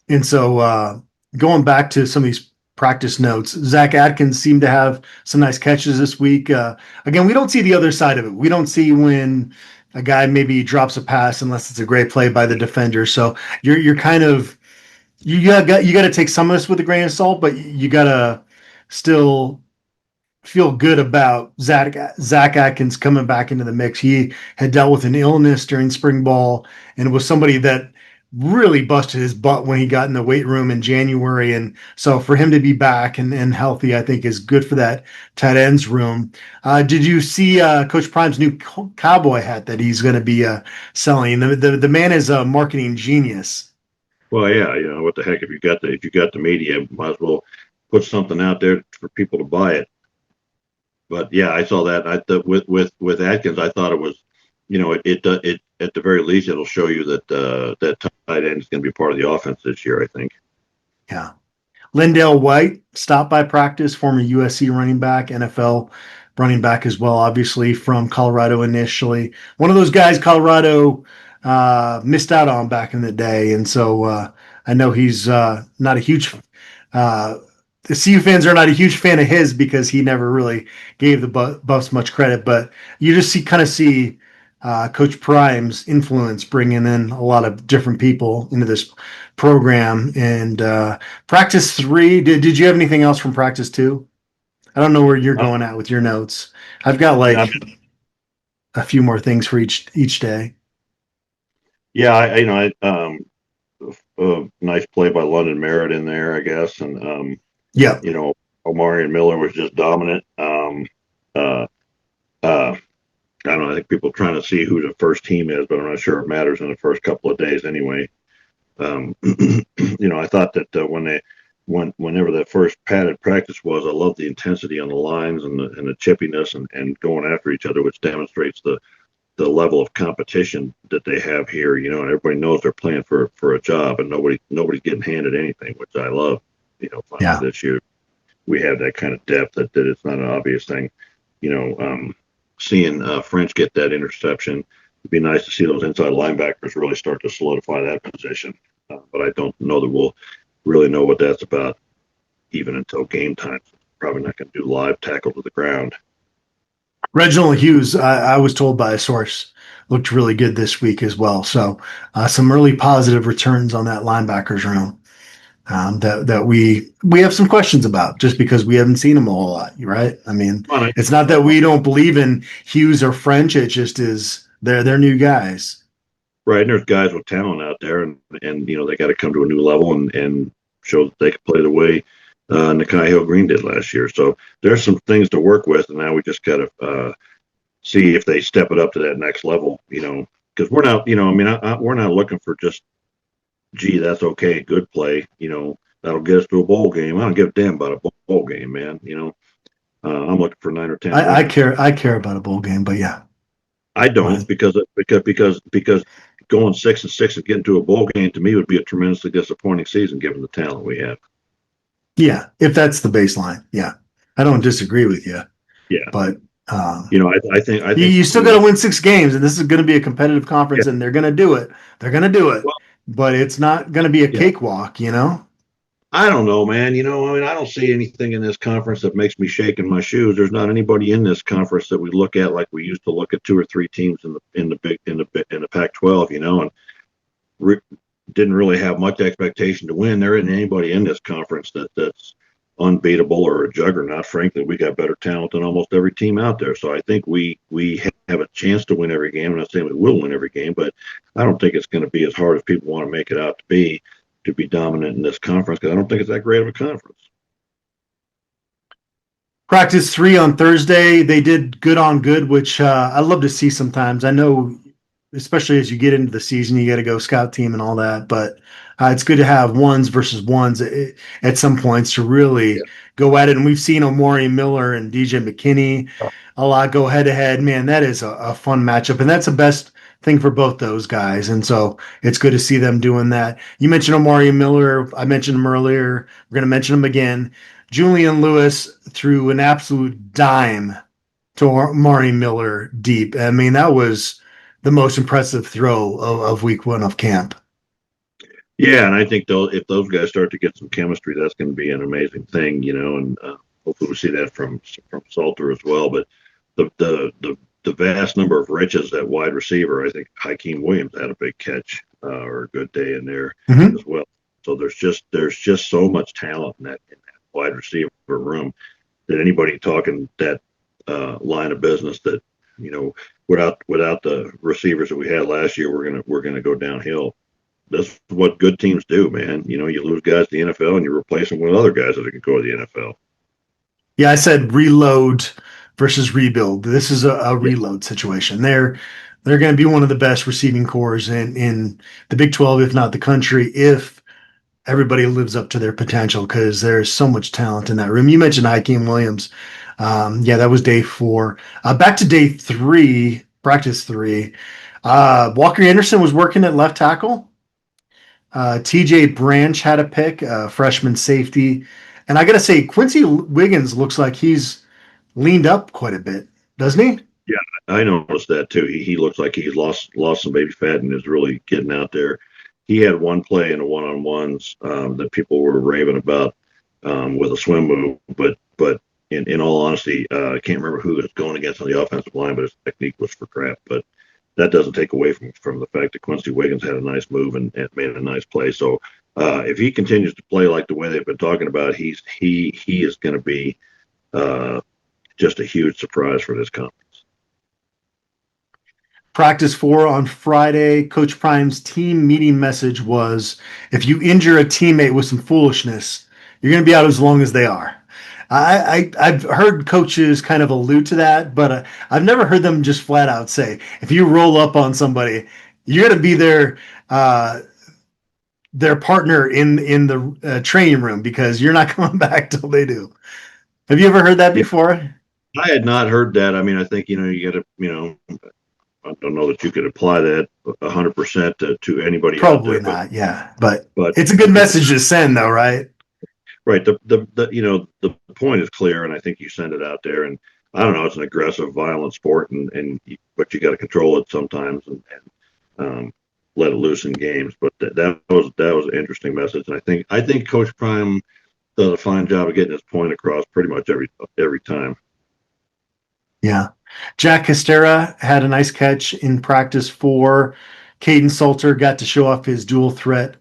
C: And so going back to some of these practice notes, Zach Adkins seemed to have some nice catches this week. Again, we don't see the other side of it. We don't see when a guy maybe drops a pass unless it's a great play by the defender. So you're kind of you got to take some of this with a grain of salt, but you got to still feel good about Zach Adkins coming back into the mix. He had dealt with an illness during spring ball and was somebody that really busted his butt when he got in the weight room in January. And so for him to be back and healthy, I think is good for that tight ends room. Did you see Coach Prime's new cowboy hat that he's going to be selling? The man is a marketing genius.
D: Well, yeah, what the heck, if you got the media, might as well put something out there for people to buy it. But yeah, I saw that. With Atkins, I thought it was, it at the very least it'll show you that that tight end is going to be part of the offense this year, I think.
C: Yeah, Lindale White stopped by practice, former USC running back, NFL running back as well, obviously from Colorado initially. One of those guys Colorado missed out on back in the day, and so I know he's not a huge. The CU fans are not a huge fan of his because he never really gave the Buffs much credit, but you just see Coach Prime's influence bringing in a lot of different people into this program. And practice 3, did you have anything else from practice 2? I don't know where you're going at with your notes. I've got a few more things for each day.
D: Yeah, nice play by London Merritt in there, I guess, and
C: yeah,
D: Omarion Miller was just dominant. I don't know. I think people are trying to see who the first team is, but I'm not sure it matters in the first couple of days anyway. I thought that whenever that first padded practice was, I loved the intensity on the lines and the chippiness and going after each other, which demonstrates the level of competition that they have here. And everybody knows they're playing for a job, and nobody's getting handed anything, which I love. Finally this year we have that kind of depth that it's not an obvious thing. Seeing French get that interception, it'd be nice to see those inside linebackers really start to solidify that position. But I don't know that we'll really know what that's about even until game time. Probably not going to do live tackle to the ground.
C: Reginald Hughes, I was told by a source, looked really good this week as well. So some early positive returns on that linebackers room. That we have some questions about just because we haven't seen them a whole lot, right? I mean, it's not that we don't believe in Hughes or French. It just is they're new guys.
D: Right, and there's guys with talent out there, and they got to come to a new level and show that they can play the way Nakai Hill-Green did last year. So there's some things to work with, and now we just got to see if they step it up to that next level, because we're not, we're not looking for just, gee, that's okay, good play, that'll get us to a bowl game. I don't give a damn about a bowl game, man. I'm looking for 9 or 10.
C: I care about a bowl game, but yeah,
D: I don't because going 6-6 and getting to a bowl game to me would be a tremendously disappointing season given the talent we have.
C: Yeah, if that's the baseline, yeah, I don't disagree with you.
D: Yeah,
C: but
D: I think
C: you still got to win 6 games, and this is going to be a competitive conference, and they're going to do it. They're going to do it. Well, but it's not going to be a cakewalk,
D: I don't know, man. I don't see anything in this conference that makes me shake in my shoes. There's not anybody in this conference that we look at like we used to look at 2 or 3 teams in the Pac-12, and didn't really have much expectation to win. There isn't anybody in this conference that's unbeatable or a juggernaut. Frankly, we got better talent than almost every team out there. So I think we have a chance to win every game. I'm not saying we will win every game, but I don't think it's going to be as hard as people want to make it out to be dominant in this conference, because I don't think it's that great of a conference.
C: Practice 3 on Thursday. They did good on good, which I love to see sometimes. I know, especially as you get into the season, you got to go scout team and all that, but it's good to have ones versus ones at some points to really go at it. And we've seen Omarion Miller and DJ McKinney a lot go head to head. Man, that is a fun matchup, and that's the best thing for both those guys. And so it's good to see them doing that. You mentioned Omarion Miller. I mentioned him earlier. We're going to mention him again. Julian Lewis threw an absolute dime to Omarion Miller deep. I mean, that was the most impressive throw of week 1 of camp.
D: Yeah, and I think if those guys start to get some chemistry, that's going to be an amazing thing, and hopefully we see that from Salter as well. But the vast number of riches at wide receiver, I think Hakeem Williams had a big catch or a good day in there as well. So there's just so much talent in that wide receiver room that anybody talking that line of business that without the receivers that we had last year, we're gonna go downhill. That's what good teams do, man. You lose guys to the NFL and you replace them with other guys that can go to the NFL.
C: Yeah, I said reload versus rebuild. This is a reload situation. They're going to be one of the best receiving corps in the Big 12, if not the country, if everybody lives up to their potential, because there's so much talent in that room. You mentioned Hakeem Williams. That was day 4. Back to day 3, practice 3. Walker Anderson was working at left tackle. TJ Branch had a pick, freshman safety. And I got to say, Quincy Wiggins looks like he's leaned up quite a bit, doesn't he?
D: Yeah, I noticed that too. He looks like he's lost some baby fat and is really getting out there. He had one play in the one-on-ones that people were raving about with a swim move, but in all honesty, I can't remember who was going against on the offensive line, but his technique was for crap. But that doesn't take away from the fact that Quincy Wiggins had a nice move and made a nice play. So if he continues to play like the way they've been talking about, he is going to be just a huge surprise for this conference.
C: Practice 4 on Friday. Coach Prime's team meeting message was, if you injure a teammate with some foolishness, you're going to be out as long as they are. I've heard coaches kind of allude to that, but I've never heard them just flat out say, if you roll up on somebody, you're going to be their partner in the training room, because you're not coming back till they do. Have you ever heard that before?
D: I had not heard that. I mean, I think, you got to, I don't know that you could apply that 100% to anybody.
C: Probably
D: out there,
C: not. Yeah. But it's a good message to send though, right?
D: Right. The point is clear, and I think you send it out there, and I don't know, it's an aggressive, violent sport, but you got to control it sometimes and let it loose in games. But that was an interesting message, and I think Coach Prime does a fine job of getting his point across pretty much every time.
C: Yeah. Jack Castera had a nice catch in practice 4. Caden Salter got to show off his dual threat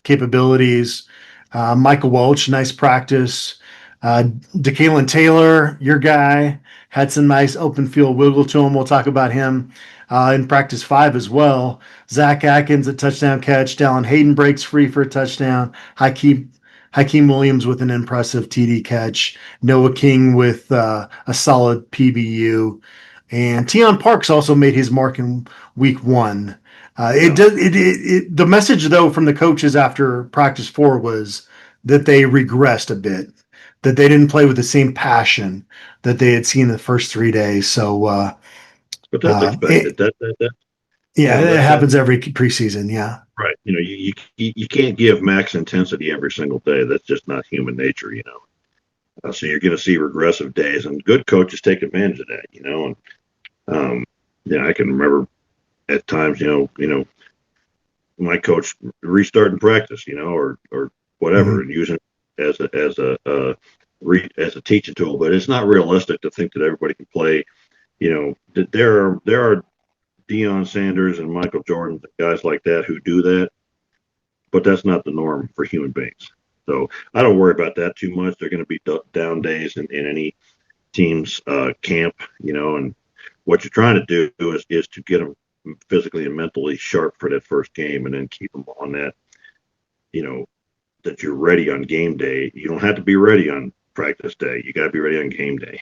C: capabilities. Michael Welch, nice practice. DeKalen Taylor, your guy, had some nice open field wiggle to him. We'll talk about him in practice 5 as well. Zach Atkins, a touchdown catch. Dallin Hayden breaks free for a touchdown. Hakeem Williams with an impressive TD catch. Noah King with a solid PBU. And Tion Parks also made his mark in week 1. The message, though, from the coaches after practice 4 was that they regressed a bit, that they didn't play with the same passion that they had seen the first 3 days. So,
D: but that's expected.
C: It happens every preseason. Yeah.
D: Right. You can't give max intensity every single day. That's just not human nature, So you're going to see regressive days, and good coaches take advantage of that, And I can remember at times, my coach restarting practice, or whatever, and using it as a teaching tool. But it's not realistic to think that everybody can play. That there are Deion Sanders and Michael Jordan, guys like that who do that, but that's not the norm for human beings. So I don't worry about that too much. They're going to be down days in any team's camp, and what you're trying to do is to get them physically and mentally sharp for that first game, and then keep them on that, that you're ready on game day. You don't have to be ready on practice day. You got to be ready on game day.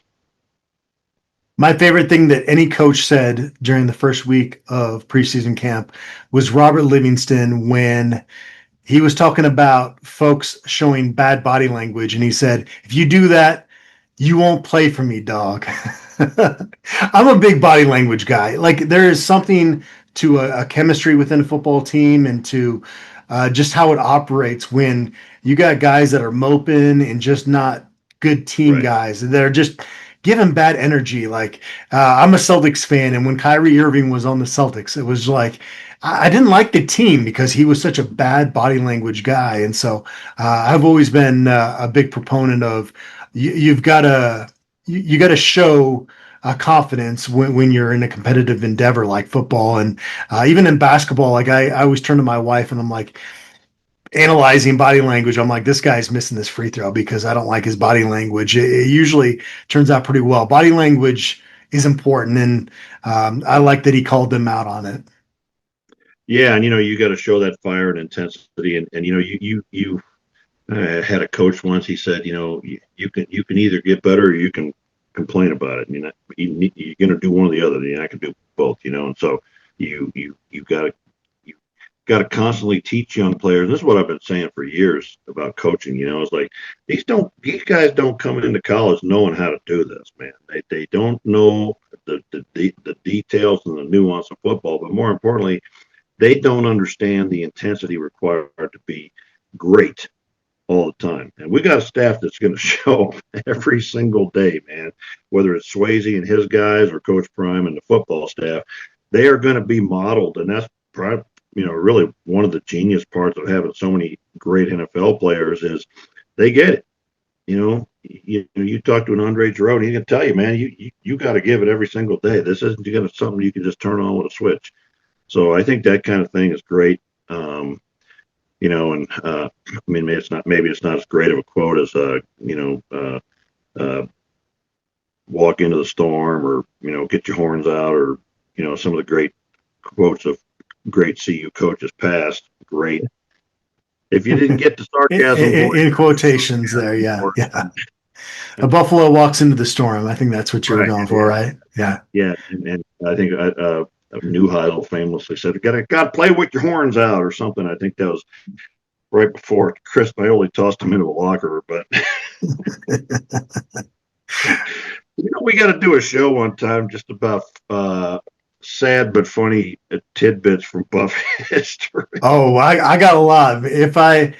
C: My favorite thing that any coach said during the first week of preseason camp was Robert Livingston, when he was talking about folks showing bad body language. And he said, if you do that, you won't play for me, dog. I'm a big body language guy. Like, there is something to a chemistry within a football team, and to just how it operates when you got guys that are moping and just not good team guys that are just giving bad energy. Like, I'm a Celtics fan, and when Kyrie Irving was on the Celtics, it was like, I didn't like the team because he was such a bad body language guy. And so I've always been a big proponent of you've got to show confidence when you're in a competitive endeavor like football. And even in basketball, like I always turn to my wife and I'm like, analyzing body language, I'm like, this guy's missing this free throw because I don't like his body language. It usually turns out pretty well. Body language is important, and I like that he called them out on it.
D: Yeah, and you got to show that fire and intensity, and you had a coach once. He said, you can either get better or you can complain about it. You're going to do one or the other. You're not going to do both. And so you got to constantly teach young players. This is what I've been saying for years about coaching. It's like these guys don't come into college knowing how to do this, man. They don't know the details and the nuance of football, but more importantly, they don't understand the intensity required to be great all the time. And we got a staff that's going to show every single day, man, whether it's Swayze and his guys or Coach Prime and the football staff. They are going to be modeled, and that's really one of the genius parts of having so many great NFL players is they get it. You talk to an Andre Giroux, he can tell you, man, you got to give it every single day. This isn't something you can just turn on with a switch. So I think that kind of thing is great. And maybe it's not as great of a quote as walk into the storm, or get your horns out, or some of the great quotes of great CU coaches past. Great. If you didn't get the sarcasm
C: in quotations there, yeah. A buffalo walks into the storm. I think that's what you were going for, right? Yeah.
D: Yeah, and I think Neuheidel famously said, "Got to play with your horns out," or something. I think that was right before Chris Paoli tossed him into a locker. But we got to do a show one time just about sad but funny tidbits from Buff history.
C: Oh, I got a lot. I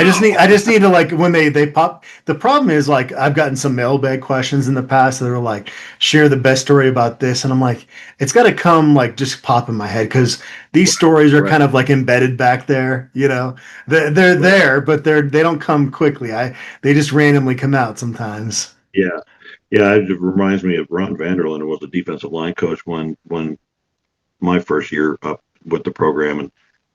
C: just need to, like, when they pop. The problem is, like, I've gotten some mailbag questions in the past that are like, share the best story about this, and I'm like, it's got to come like just pop in my head, because these stories are kind of like embedded back there. They're there, but they don't come quickly. They just randomly come out sometimes.
D: Yeah, it reminds me of Ron Vanderlyn, who was the defensive line coach when my first year up with the program, and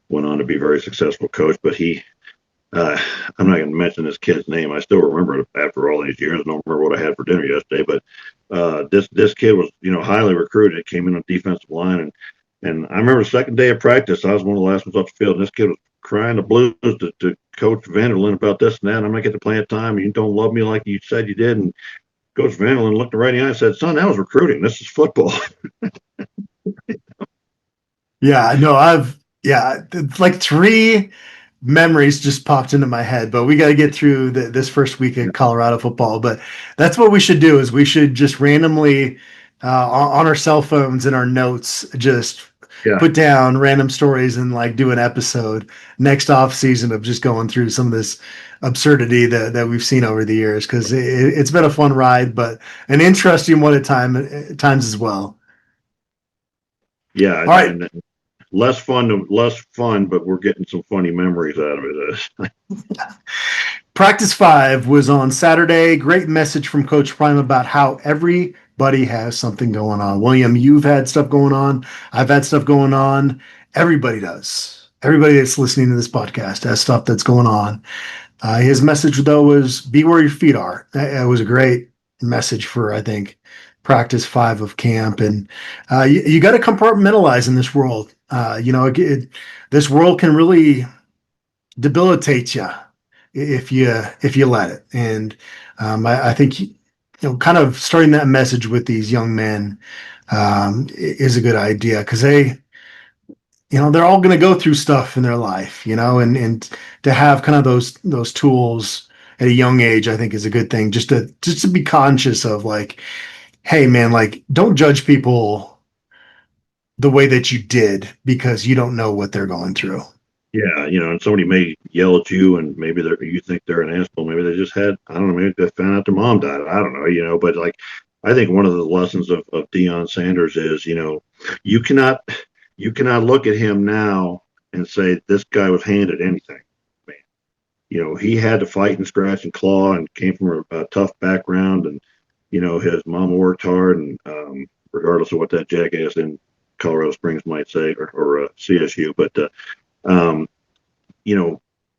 D: went on to be a very successful coach. But I'm not going to mention this kid's name. I still remember it after all these years. I don't remember what I had for dinner yesterday, but this kid was, highly recruited, came in on defensive line. And I remember the second day of practice, I was one of the last ones off the field, and this kid was crying the blues to Coach Vanderlyn about this and that. I'm not getting to play at time. You don't love me like you said you did. And Coach Vanderlyn looked right in the eye and said, "Son, that was recruiting. This is football."
C: Yeah, no, like 3 memories just popped into my head, but we got to get through this first week of Colorado football. But that's what we should do, is we should just randomly on our cell phones and our notes, just put down random stories and like do an episode next off season of just going through some of this absurdity that we've seen over the years, because it's been a fun ride, but an interesting one at times as well.
D: Yeah.
C: All right.
D: And less fun, but we're getting some funny memories out of it.
C: Practice 5 was on Saturday. Great message from Coach Prime about how everybody has something going on. William, you've had stuff going on. I've had stuff going on. Everybody does. Everybody that's listening to this podcast has stuff that's going on. His message though was be where your feet are. It was a great message for, I think, practice 5 of camp. And you got to compartmentalize in this world. This world can really debilitate you if you let it. And I think kind of starting that message with these young men is a good idea because they're all going to go through stuff in their life, and to have kind of those tools at a young age, I think is a good thing. Just to be conscious of like, hey man, like don't judge people the way that you did because you don't know what they're going through.
D: Yeah, and somebody may yell at you, and maybe you think they're an asshole. Maybe they just had, I don't know, maybe they found out their mom died. I don't know, but like, I think one of the lessons of Deion Sanders is, you cannot look at him now and say this guy was handed anything. Man, he had to fight and scratch and claw and came from a tough background, and his mama worked hard, and regardless of what that jackass in Colorado Springs might say or CSU, but.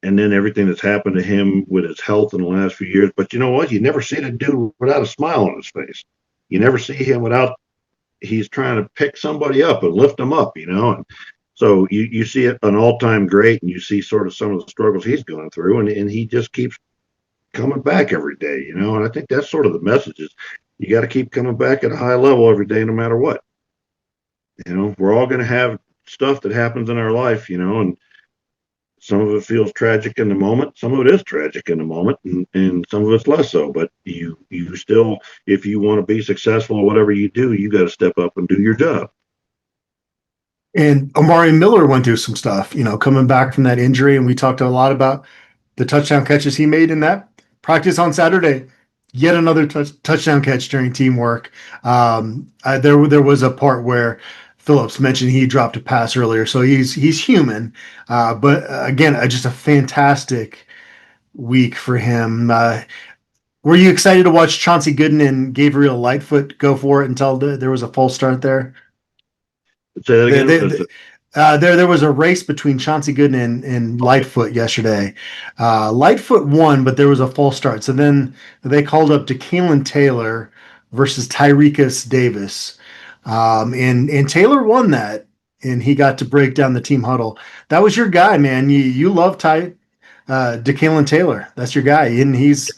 D: And then everything that's happened to him with his health in the last few years. But you know what? You never see the dude without a smile on his face. You never see him without he's trying to pick somebody up and lift them up, And so you see it an all-time great, and you see sort of some of the struggles he's going through, and he just keeps coming back every day, And I think that's sort of the message is you got to keep coming back at a high level every day, no matter what. We're all going to have stuff that happens in our life, and some of it feels tragic in the moment. Some of it is tragic in the moment, and some of it's less so. But you still, if you want to be successful or whatever you do, you got to step up and do your job.
C: And Omarion Miller went through some stuff, coming back from that injury. And we talked a lot about the touchdown catches he made in that practice on Saturday. Yet another touchdown catch during teamwork. There was a part where Phillips mentioned he dropped a pass earlier, so he's human. But again, just a fantastic week for him. Were you excited to watch Chauncey Gooden and Gabriel Lightfoot go for it until there was a false start there?
D: Say that again.
C: There was a race between Chauncey Gooden and Lightfoot yesterday. Lightfoot won, but there was a false start. So then they called up DeKalen Taylor versus Tyrekus Davis. And Taylor won that, and he got to break down the team huddle. That was your guy, man. You love DeKalen Taylor. That's your guy, and he's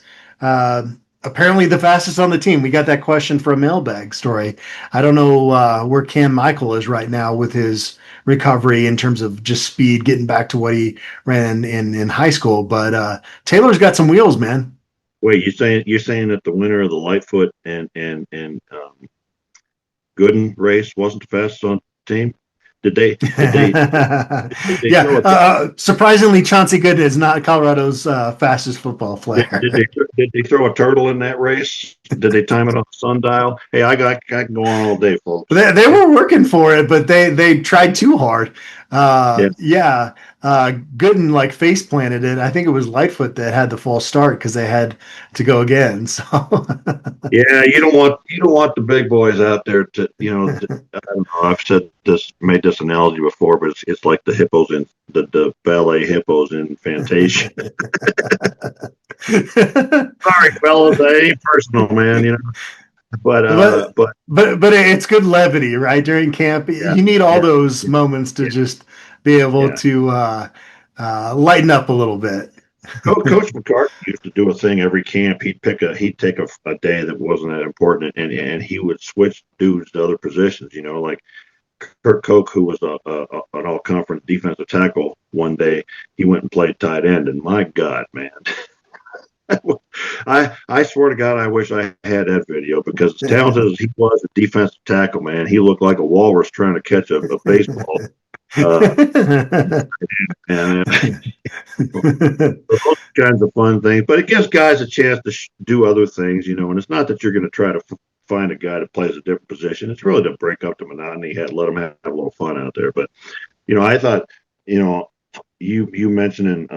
C: apparently the fastest on the team. We got that question for a mailbag story. I don't know where Cam Michael is right now with his recovery in terms of just speed, getting back to what he ran in high school. But Taylor's got some wheels, man.
D: Wait, you're saying that the winner of the Lightfoot and Gooden race wasn't the fastest on the team? Did they
C: yeah. Surprisingly, Chauncey Gooden is not Colorado's fastest football player.
D: Did they throw a turtle in that race? Did they time it on the sundial? Hey, I can go on all day, folks.
C: They were working for it, but they tried too hard. Yeah. Gooden like face planted it. I think it was Lightfoot that had the false start because they had to go again. So
D: yeah, you don't want the big boys out there to I don't know. I've made this analogy before, but it's like the hippos in the ballet hippos in Fantasia. Sorry, fellas, that ain't personal, man. But
C: it's good levity, right? During camp, you need all those moments to just be able to lighten up a little bit.
D: Coach McCarthy used to do a thing every camp. He'd take a day that wasn't that important, and he would switch dudes to other positions. Like Kurt Koch, who was an all-conference defensive tackle, one day he went and played tight end, and my God, man. I swear to God, I wish I had that video because as talented as he was a defensive tackle, man, he looked like a walrus trying to catch a baseball. And those kinds of fun things, but it gives guys a chance to do other things, and it's not that you're going to try to find a guy that plays a different position. It's really to break up the monotony, let them have a little fun out there. But, I thought, you mentioning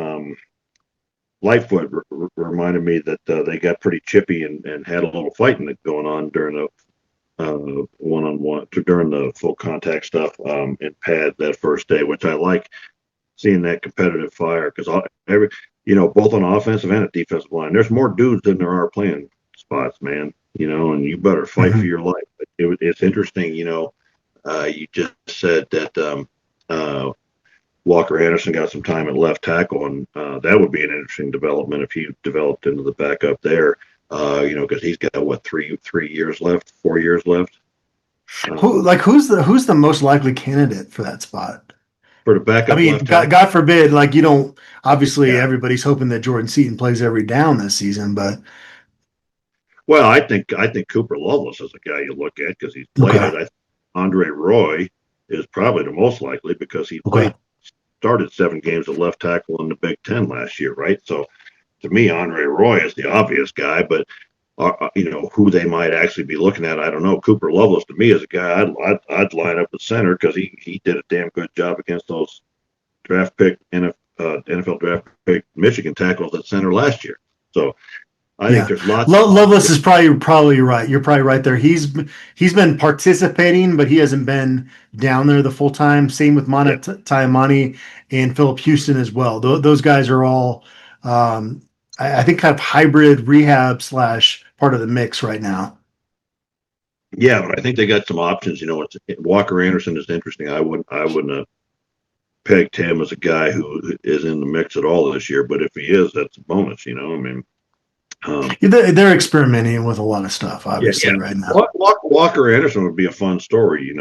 D: Lightfoot reminded me that they got pretty chippy and had a little fighting going on during the one-on-one during the full contact stuff in pad that first day, which I like seeing that competitive fire because both on offensive and at defensive line. There's more dudes than there are playing spots, man. And you better fight for your life. But it's interesting, you just said that Walker Anderson got some time at left tackle, and that would be an interesting development if he developed into the backup there. Because he's got 4 years left.
C: Who's the most likely candidate for that spot?
D: For the backup.
C: I mean, God forbid, obviously everybody's hoping that Jordan Seaton plays every down this season, but.
D: Well, I think Cooper Loveless is a guy you look at because he's played it. I think Andre Roy is probably the most likely because he started 7 games at left tackle in the Big Ten last year, right? So to me, Andre Roy is the obvious guy, but who they might actually be looking at, I don't know. Cooper Loveless to me is a guy I'd line up at center because he did a damn good job against those NFL draft pick Michigan tackles at center last year. So I think there's lots.
C: Loveless is probably right. You're probably right there. He's been participating, but he hasn't been down there the full time. Same with Taimani and Philip Houston as well. Those guys are all, I think, kind of hybrid rehab / part of the mix right now.
D: Yeah, but I think they got some options. Walker Anderson is interesting. I wouldn't have pegged him as a guy who is in the mix at all this year. But if he is, that's a bonus.
C: They're experimenting with a lot of stuff, obviously, right now.
D: Walker Anderson would be a fun story. He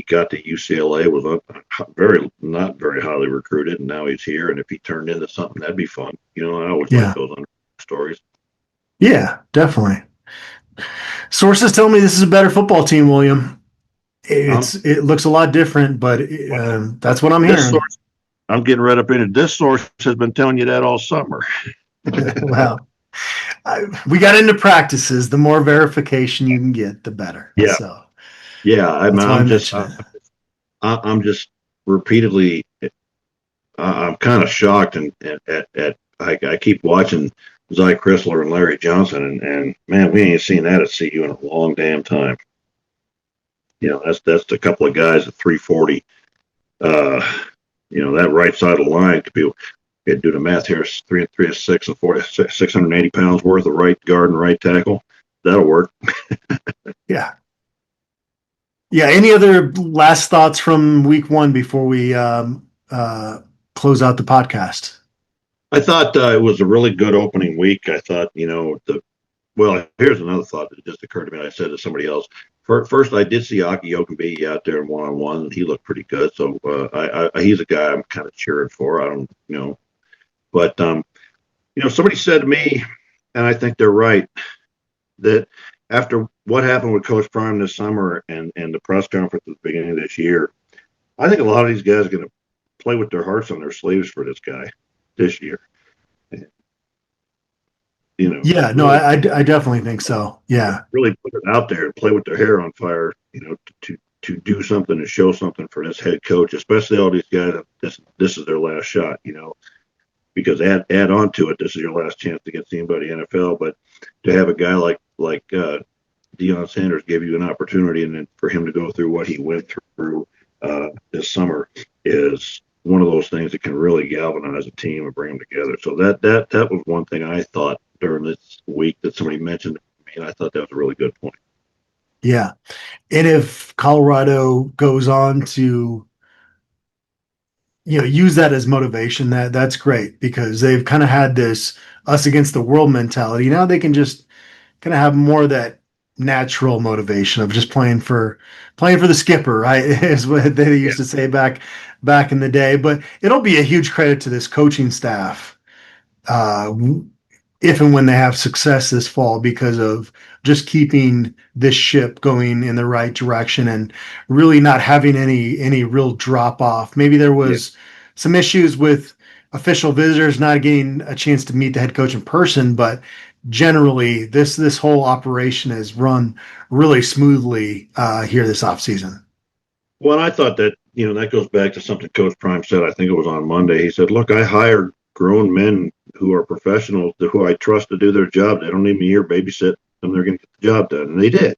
D: got to UCLA, was not very highly recruited, and now he's here. And if he turned into something, that'd be fun. I always like those stories. Yeah,
C: definitely. Sources tell me this is a better football team, William. It looks a lot different, but that's what I'm hearing.
D: I'm getting right up in it. This source has been telling you that all summer.
C: Well, we got into practices. The more verification you can get, the better.
D: Yeah.
C: So,
D: I'm just repeatedly. I'm kind of shocked, and I keep watching Zy Chrysler and Larry Johnson, and man, we ain't seen that at CU in a long damn time. That's a couple of guys at 340. That right side of the line could be. Do the math here. 3 and 6 and 680 pounds worth of right guard and right tackle. That'll work.
C: Yeah. Any other last thoughts from week 1 before we close out the podcast?
D: I thought it was a really good opening week. I thought, here's another thought that just occurred to me. I said to somebody else. First, I did see Aki Okunbiyi out there in one-on-one. He looked pretty good. So he's a guy I'm kind of cheering for. I don't, But, somebody said to me, and I think they're right, that after what happened with Coach Prime this summer and the press conference at the beginning of this year, I think a lot of these guys are going to play with their hearts on their sleeves for this guy this year.
C: Yeah, no, I definitely think so. Yeah.
D: Really put it out there and play with their hair on fire, to do something and show something for this head coach, especially all these guys. This is their last shot, because add on to it, this is your last chance to get seen by the NFL. But to have a guy like Deion Sanders give you an opportunity, and then for him to go through what he went through this summer is one of those things that can really galvanize a team and bring them together. So that was one thing I thought during this week that somebody mentioned to me, and I thought that was a really good point.
C: Yeah, and if Colorado goes on to use that as motivation, that's great, because they've kind of had this us against the world mentality. Now they can just kind of have more of that natural motivation of just playing for the skipper, right? Is what they used to say back in the day. But it'll be a huge credit to this coaching staff if and when they have success this fall, because of just keeping this ship going in the right direction and really not having any real drop off. Maybe there was some issues with official visitors not getting a chance to meet the head coach in person, but generally this whole operation has run really smoothly here this offseason.
D: Well, I thought that, that goes back to something Coach Prime said. I think it was on Monday. He said, look, I hire grown men who are professionals, who I trust to do their job. They don't need me here babysit them. They're going to get the job done. And they did.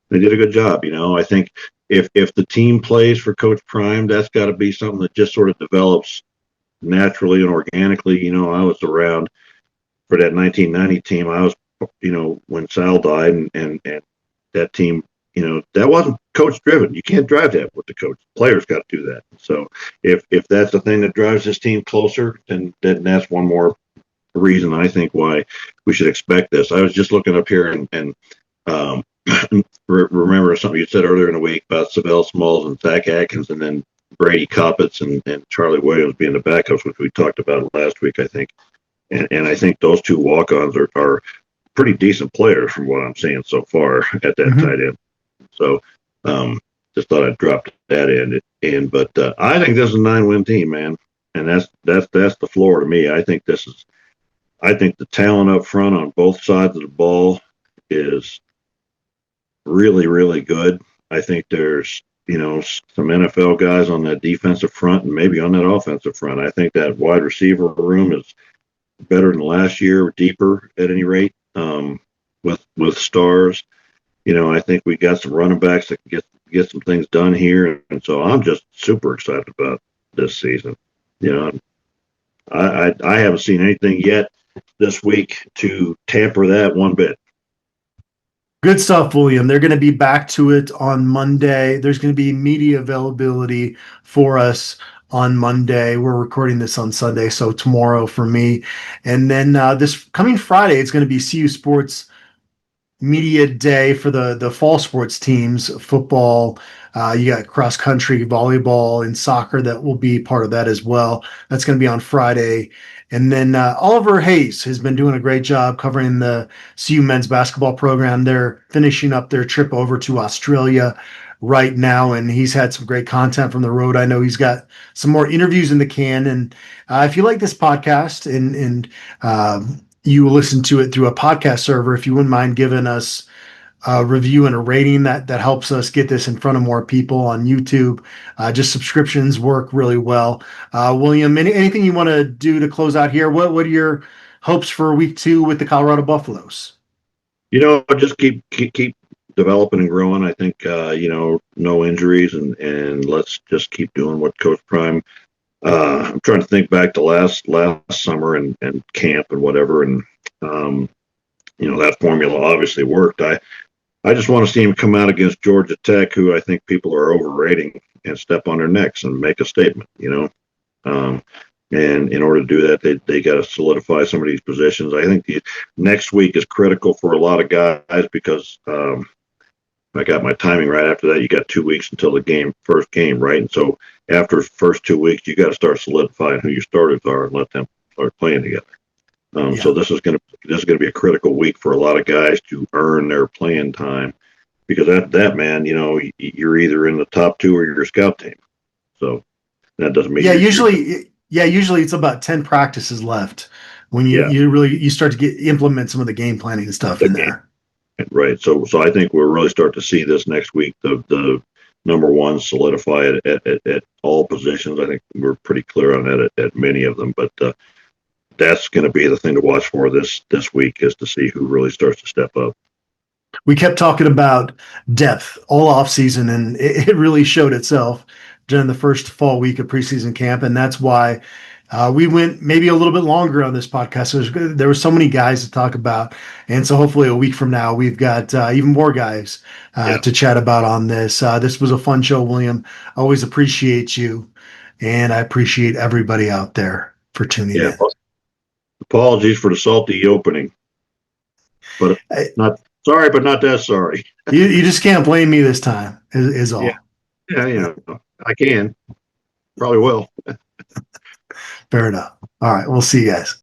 D: They did a good job. I think if the team plays for Coach Prime, that's got to be something that just sort of develops naturally and organically. I was around for that 1990 team. I was, when Sal died, and that team, that wasn't coach driven. You can't drive that with the coach. Players got to do that. So if that's the thing that drives this team closer, then that's one more reason I think why we should expect this. I was just looking up here and remember something you said earlier in the week about Savell Smalls and Zach Atkins, and then Brady Coppets and Charlie Williams being the backups, which we talked about last week, I think. And I think those two walk-ons are pretty decent players from what I'm seeing so far at that tight end. So just thought I'd drop that in. But I think this is a 9-win team, man. And that's the floor to me. I think the talent up front on both sides of the ball is really, really good. I think there's, some NFL guys on that defensive front and maybe on that offensive front. I think that wide receiver room is better than last year, deeper at any rate, with stars. I think we got some running backs that can get some things done here. And so I'm just super excited about this season. I haven't seen anything yet this week to tamper that one bit.
C: Good stuff, William. They're going to be back to it on Monday. There's going to be media availability for us on Monday. We're recording this on Sunday, so tomorrow for me. And then this coming Friday, it's going to be CU Sports Media Day for the fall sports teams, football. You got cross country, volleyball, and soccer that will be part of that as well. That's going to be on Friday. And then Oliver Hayes has been doing a great job covering the CU men's basketball program. They're finishing up their trip over to Australia right now, and he's had some great content from the road. I know he's got some more interviews in the can. And if you like this podcast and you listen to it through a podcast server, if you wouldn't mind giving us a review and a rating, that helps us get this in front of more people on YouTube. Just subscriptions work really well. William, anything you want to do to close out here? What are your hopes for week 2 with the Colorado Buffaloes?
D: Just keep developing and growing. I think no injuries, and let's just keep doing what Coach Prime. I'm trying to think back to last summer and camp and whatever, and that formula obviously worked. I just want to see him come out against Georgia Tech, who I think people are overrating, and step on their necks and make a statement. And in order to do that, they got to solidify some of these positions. I think next week is critical for a lot of guys because I got my timing right. After that, you got 2 weeks until the first game, right? And so after the first 2 weeks, you got to start solidifying who your starters are and let them start playing together. So this is going to be a critical week for a lot of guys to earn their playing time, because that man, you're either in the top 2 or you're a scout team. So that doesn't mean
C: usually it's about 10 practices left when you start to implement some of the game planning and stuff in there.
D: Right. So I think we'll really start to see this next week. The number one solidify it at all positions. I think we're pretty clear on that at many of them, but that's going to be the thing to watch for this week, is to see who really starts to step up.
C: We kept talking about depth all off season, and it really showed itself during the first fall week of preseason camp. And that's why we went maybe a little bit longer on this podcast. So there were so many guys to talk about. And so hopefully a week from now, we've got even more guys to chat about on this. This was a fun show, William. Always appreciate you. And I appreciate everybody out there for tuning in.
D: Apologies for the salty opening, but not sorry, but not that sorry.
C: You just can't blame me this time, is all.
D: Yeah, I can. Probably will.
C: Fair enough. All right, we'll see you guys.